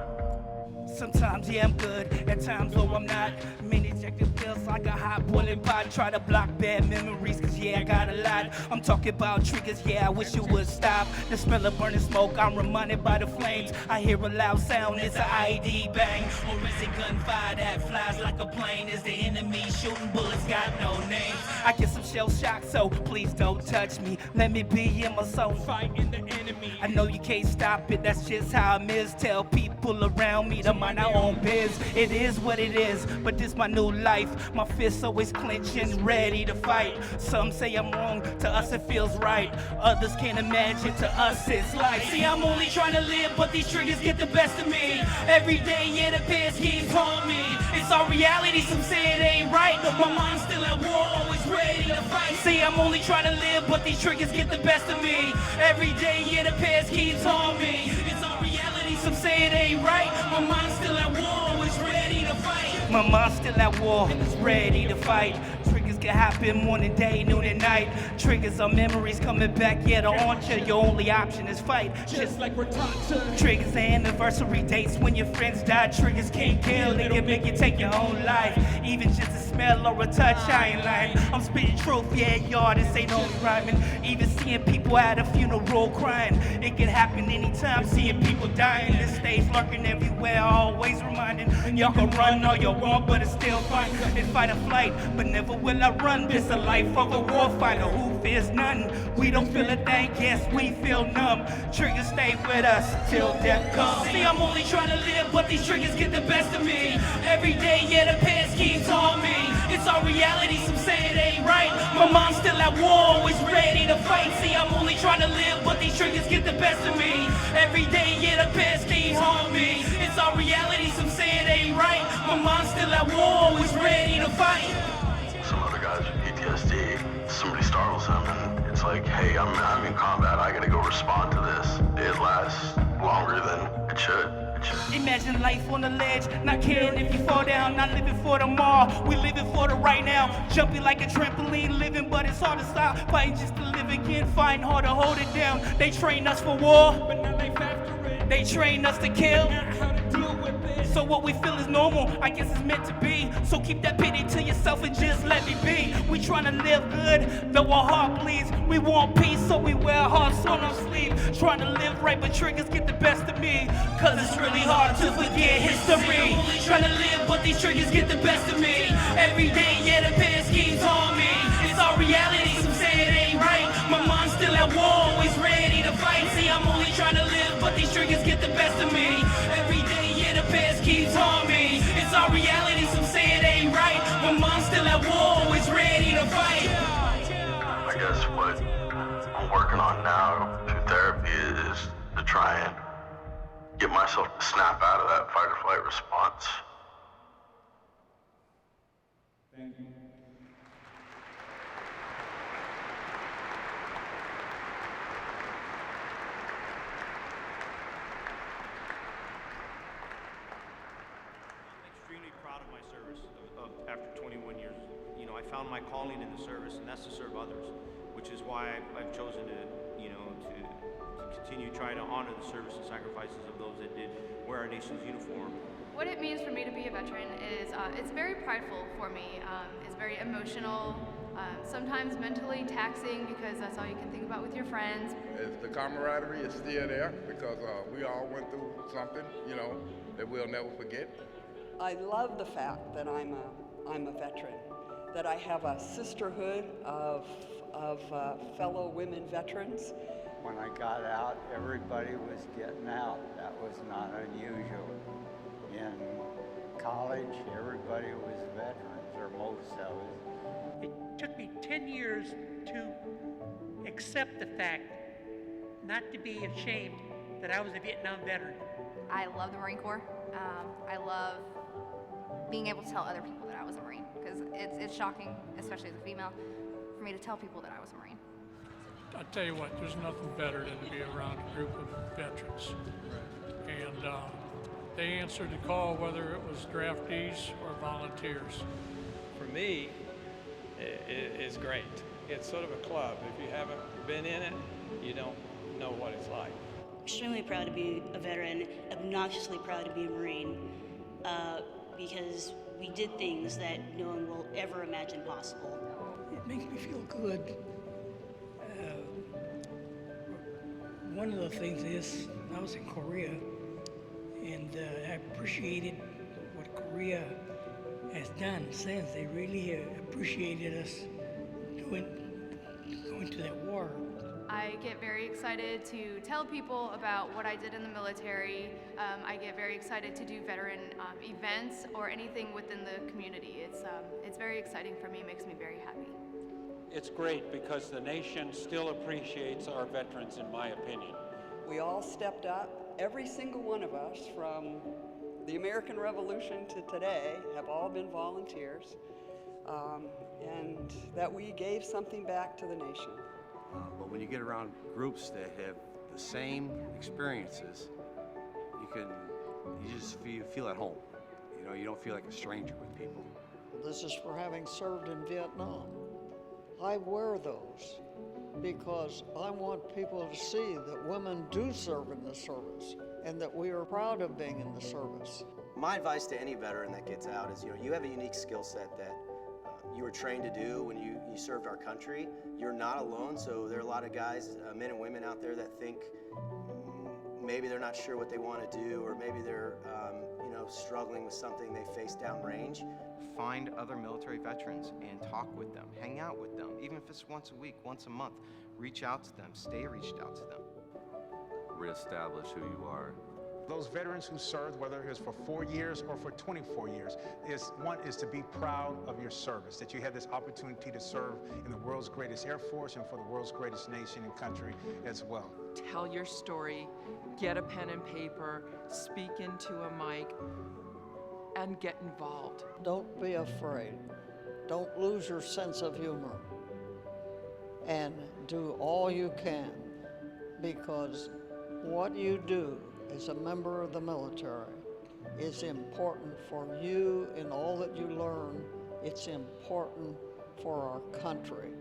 Sometimes, I'm good. At times, I'm not. Many ejected pills like a hot boiling pot. Try to block bad memories, cause I got a lot. I'm talking about triggers, I wish you would stop. The smell of burning smoke, I'm reminded by the flames. I hear a loud sound, it's an IED bang. Or is it gunfire that flies like a plane? Is the enemy shooting bullets, got no names? I get some shell shock, so please don't touch me. Let me be in my zone, fighting the enemy. I know you can't stop it, that's just how it is. Tell people around me to mind our own biz. It is what it is, but this my new life. My fists always clenching, ready to fight. Some say I'm wrong, to us it feels right. Others can't imagine, to us it's life. See, I'm only trying to live, but these triggers get the best of me. Every day, yeah, the past keeps on me. It's our reality, some say it ain't right. My mind's still at war, always ready to fight. See, I'm only trying to live, but these triggers get the best of me. Every day, yeah, the past keeps on me. It's our reality, some say it ain't right. My mind's still at war, always ready to fight. My mind's still at war, ready to fight. Triggers can happen morning, day, noon, and night. Triggers are memories coming back, yeah, to haunt you. Your only option is fight, just like we're taught to. Triggers are anniversary dates when your friends die. Triggers can't kill, they can make you take your own life. Even just a smell or a touch, I ain't lying. I'm spitting truth, yeah, y'all, this ain't only rhyming. Even seeing people at a funeral crying. It can happen anytime, seeing people dying. This stays lurking everywhere, always reminding. Y'all can run all you want, but it's still fine. It's fight or flight, but never will I run. This a life of a warfighter who fears none. We don't feel a thing, yes, we feel numb. Triggers stay with us till death comes. See, I'm only trying to live, but these triggers get the best of me. Every day, yeah, the past keeps on me. It's our reality, some say it ain't right. My mind's still at war, always ready to fight. See, I'm only trying to live, but these triggers get the best of me. Every day, yeah, the past keeps on me. It's our reality, some say it ain't right. My mind's still at war, always ready to fight. Some other guys with PTSD, somebody startles them and it's like, hey, I'm in combat, I gotta go respond to this. It lasts longer than it should. Imagine life on the ledge, not caring if you fall down, not living for tomorrow. We living for the right now, jumping like a trampoline, living, but it's hard to stop. Fighting just to live again, fighting hard to hold it down. They train us for war, but now they factor it. They train us to kill, not how to deal with it. So what we feel is normal, I guess it's meant to be. So keep that pity to yourself and just let me be. We trying to live good, though our heart bleeds. We want peace, so we wear hearts on our sleeve. Trying to live right, but triggers get the best of me. Cause it's really hard to forget history. Trying to live, but these triggers get the best of me. Every day, yeah, the past keeps on me. It's our reality, some say it ain't right. My mind's still at war, always ready to fight. See, I'm only trying to live, but these triggers get the best of me. Every day, yeah, the past keeps on me. It's our reality, some say it ain't right. My mind's still at war, always ready to fight. I guess what I'm working on now through therapy is to try and get myself to snap out of that fight or flight response. Thank you. Extremely proud of my service after 21 years. You know, I found my calling in the service, and that's to serve others, which is why I've chosen to, you know, to continue trying to honor the service and sacrifices of those that did wear our nation's uniform. What it means for me to be a veteran is it's very prideful for me. It's very emotional, sometimes mentally taxing because that's all you can think about with your friends. The camaraderie is still there because we all went through something, you know, that we'll never forget. I love the fact that I'm a veteran, that I have a sisterhood of fellow women veterans. When I got out, everybody was getting out. That was not unusual. In college, everybody was veterans, or most of us. It took me 10 years to accept the fact, not to be ashamed that I was a Vietnam veteran. I love the Marine Corps. I love being able to tell other people that I was a Marine, because it's shocking, especially as a female, for me to tell people that I was a Marine. I tell you what, there's nothing better than to be around a group of veterans. And they answered the call, whether it was draftees or volunteers. For me, it's great. It's sort of a club. If you haven't been in it, you don't know what it's like. Extremely proud to be a veteran, obnoxiously proud to be a Marine, because we did things that no one will ever imagine possible. It makes me feel good. One of the things is, I was in Korea, and I appreciated what Korea has done since. They really appreciated us going to that war. I I get very excited to tell people about what I did in the military. I get very excited to do veteran events or anything within the community. It's very exciting for me, makes me very happy. It's great because the nation still appreciates our veterans, in my opinion. We all stepped up. Every single one of us, from the American Revolution to today, have all been volunteers, and that we gave something back to the nation. But when you get around groups that have the same experiences, you just feel at home. You know, you don't feel like a stranger with people. This is for having served in Vietnam. I wear those because I want people to see that women do serve in the service and that we are proud of being in the service. My advice to any veteran that gets out is, you have a unique skill set that you were trained to do when you served our country. You're not alone, so there are a lot of guys, men and women out there that think maybe they're not sure what they want to do, or maybe they're struggling with something they face downrange. Find other military veterans and talk with them, hang out with them, even if it's once a week, once a month. Reach out to them, stay reached out to them. Reestablish who you are. Those veterans who served, whether it was for 4 years or for 24 years, one is to be proud of your service, that you had this opportunity to serve in the world's greatest Air Force and for the world's greatest nation and country as well. Tell your story, get a pen and paper, speak into a mic, and get involved. Don't be afraid. Don't lose your sense of humor. And do all you can, because what you do as a member of the military is important for you in all that you learn. It's important for our country.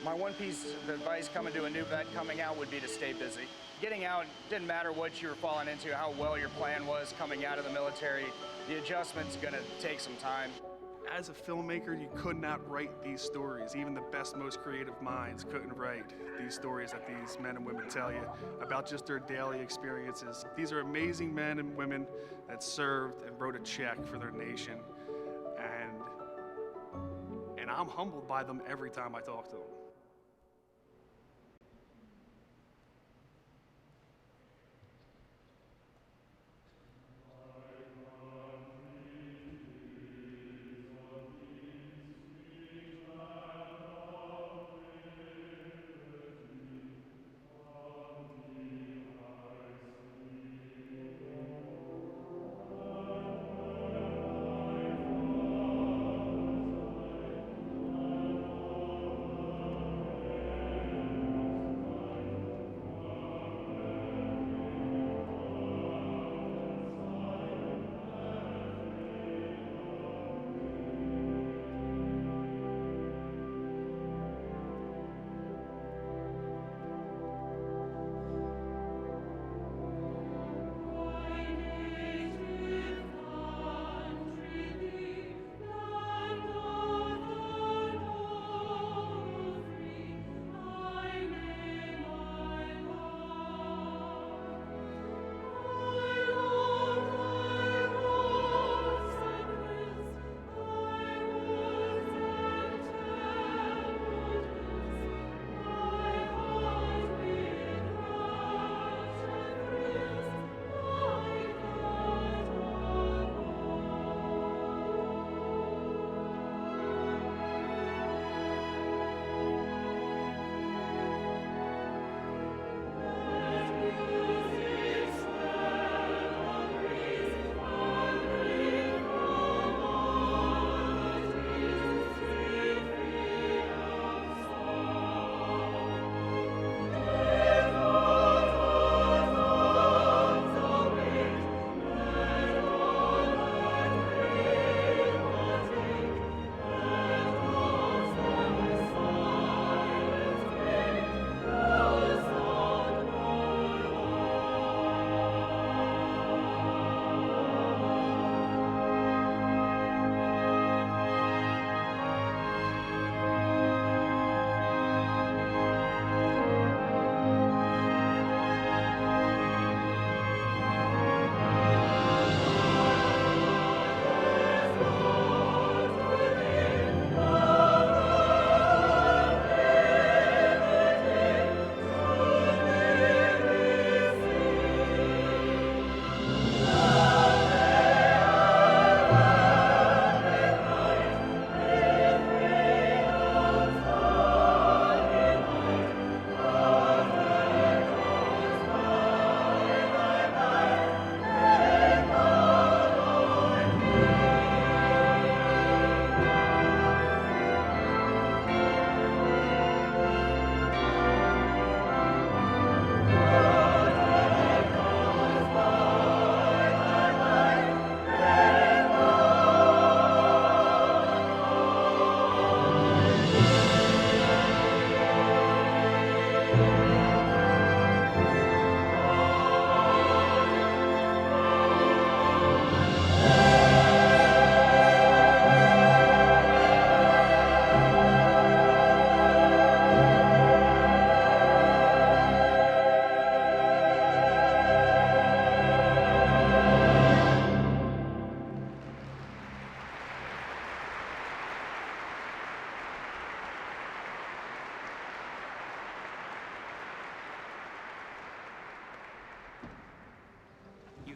My one piece of advice coming to a new vet coming out would be to stay busy. Getting out, didn't matter what you were falling into, how well your plan was coming out of the military, the adjustment's gonna take some time. As a filmmaker, you could not write these stories. Even the best, most creative minds couldn't write these stories that these men and women tell you about just their daily experiences. These are amazing men and women that served and wrote a check for their nation. And I'm humbled by them every time I talk to them.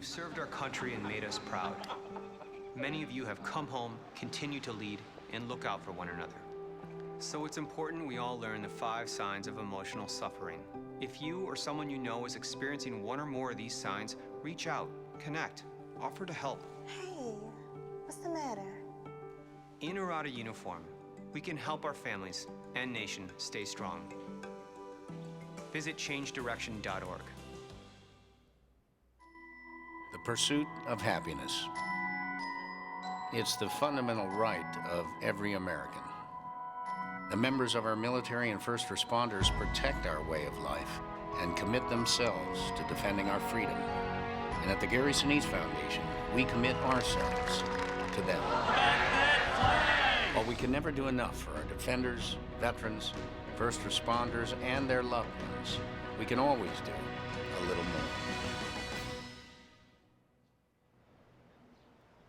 served our country and made us proud. Many of you have come home, continue to lead, and look out for one another. So it's important we all learn the 5 signs of emotional suffering. If you or someone you know is experiencing one or more of these signs, reach out, connect, offer to help. Hey, what's the matter? In or out of uniform, we can help our families and nation stay strong. Visit changedirection.org. The pursuit of happiness. It's the fundamental right of every American. The members of our military and first responders protect our way of life and commit themselves to defending our freedom. And at the Gary Sinise Foundation, we commit ourselves to them. While we can never do enough for our defenders, veterans, first responders, and their loved ones, we can always do a little more.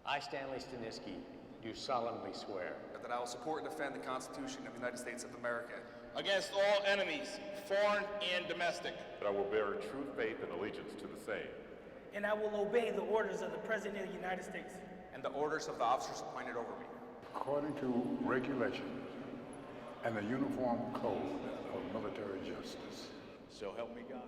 I, Stanley Staniski, do solemnly swear that I will support and defend the Constitution of the United States of America against all enemies, foreign and domestic. That I will bear true faith and allegiance to the same. And I will obey the orders of the President of the United States. And the orders of the officers appointed over me. According to regulations and the Uniform Code of Military Justice. So help me God.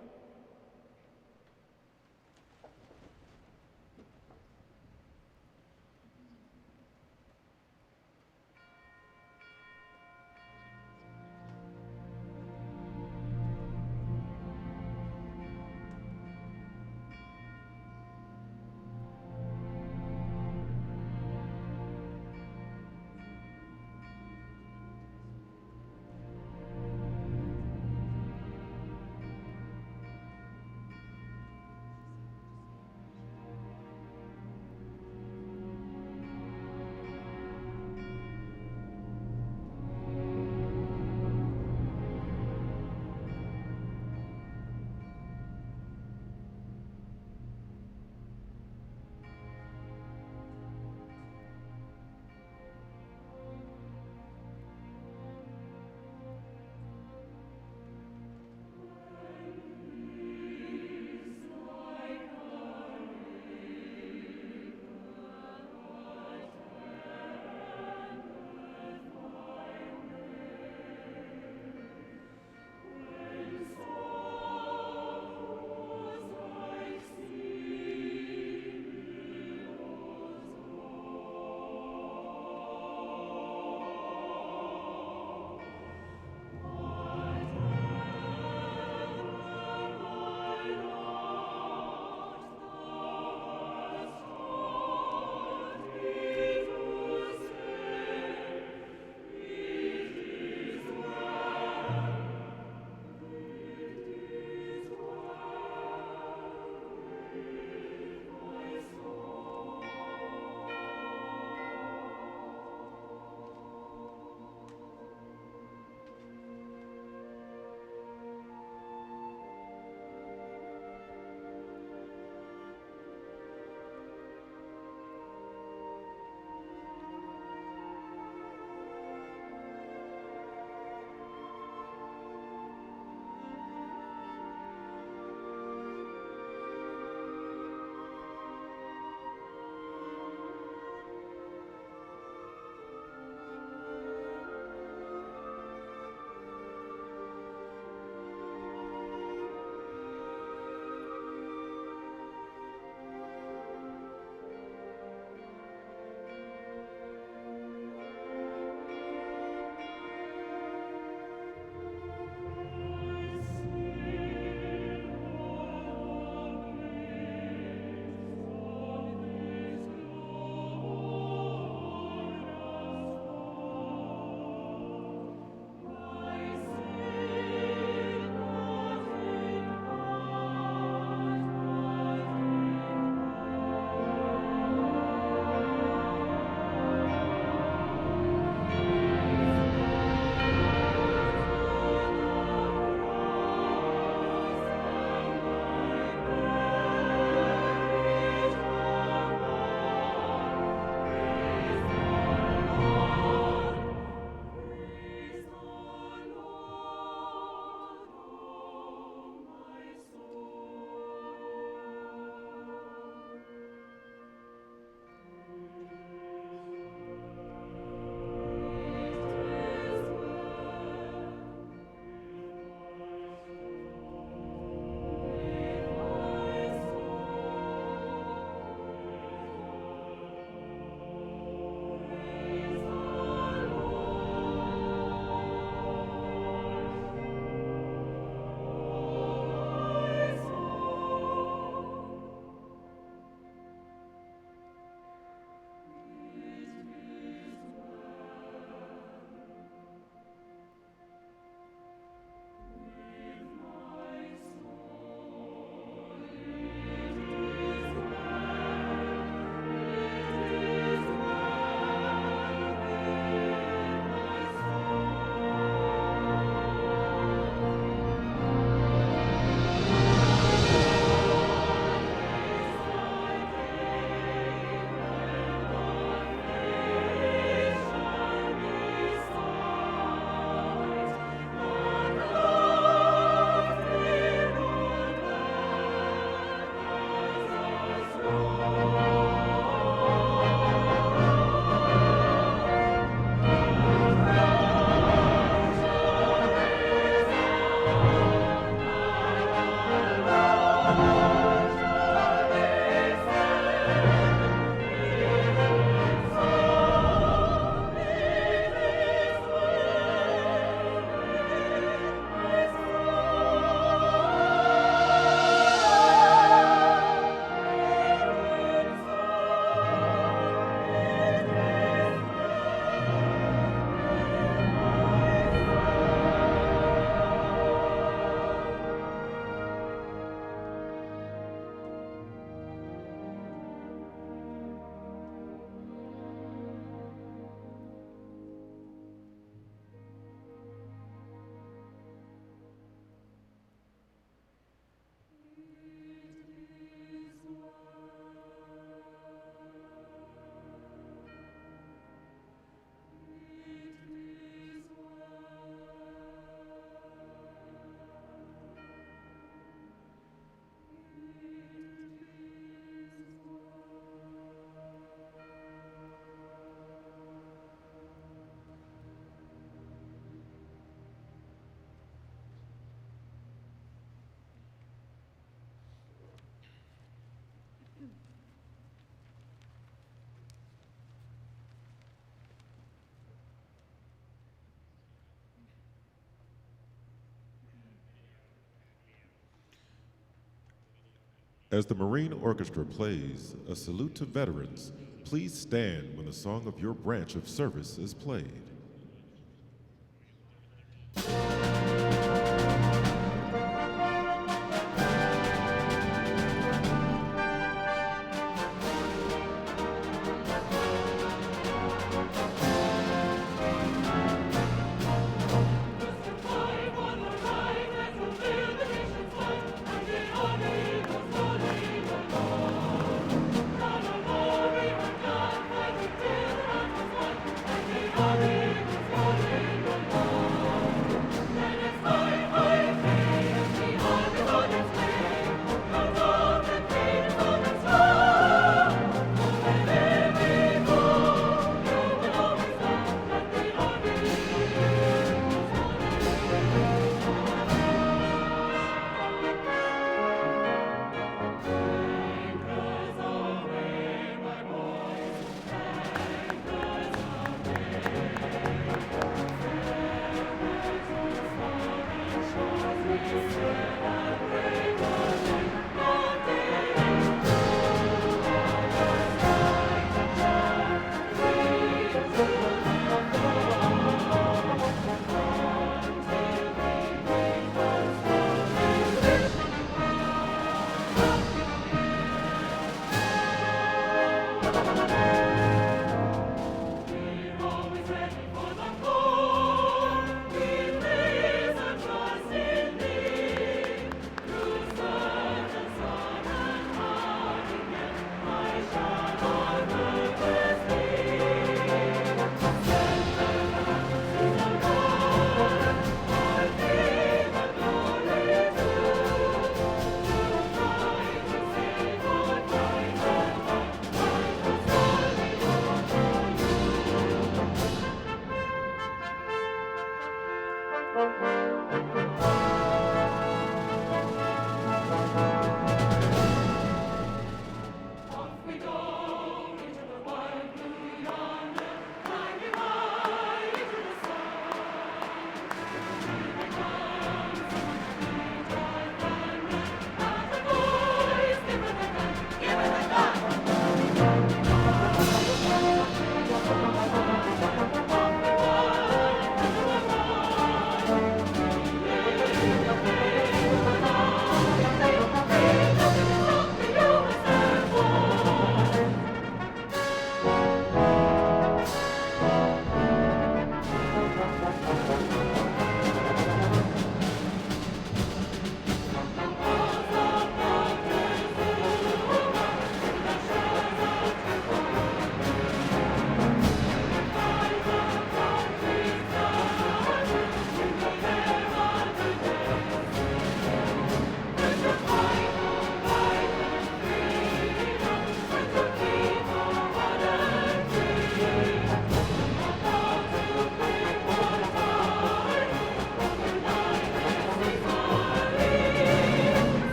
As the Marine Orchestra plays a salute to veterans, please stand when the song of your branch of service is played.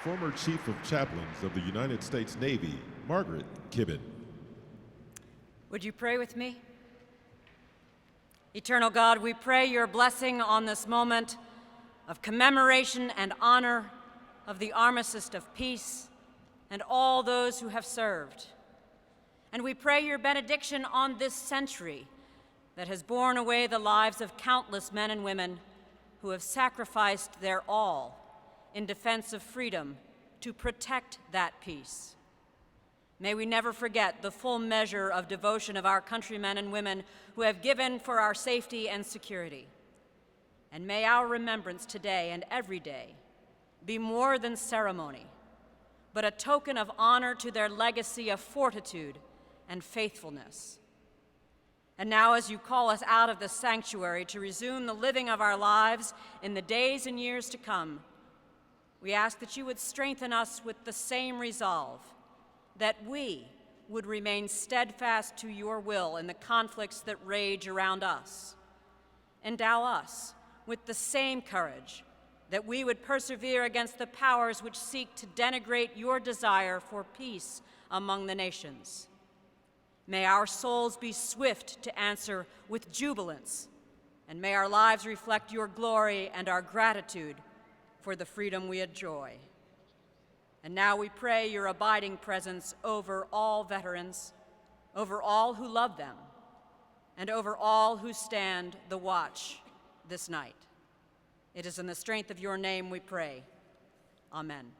Former Chief of Chaplains of the United States Navy, Margaret Kibben. Would you pray with me? Eternal God, we pray your blessing on this moment of commemoration and honor of the armistice of peace and all those who have served. And we pray your benediction on this century that has borne away the lives of countless men and women who have sacrificed their all in defense of freedom to protect that peace. May we never forget the full measure of devotion of our countrymen and women who have given for our safety and security. And may our remembrance today and every day be more than ceremony, but a token of honor to their legacy of fortitude and faithfulness. And now, as you call us out of the sanctuary to resume the living of our lives in the days and years to come, we ask that you would strengthen us with the same resolve, that we would remain steadfast to your will in the conflicts that rage around us. Endow us with the same courage that we would persevere against the powers which seek to denigrate your desire for peace among the nations. May our souls be swift to answer with jubilance, and may our lives reflect your glory and our gratitude for the freedom we enjoy. And now we pray your abiding presence over all veterans, over all who love them, and over all who stand the watch this night. It is in the strength of your name we pray. Amen.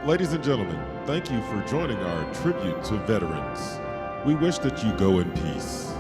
Ladies and gentlemen, thank you for joining our tribute to veterans. We wish that you go in peace.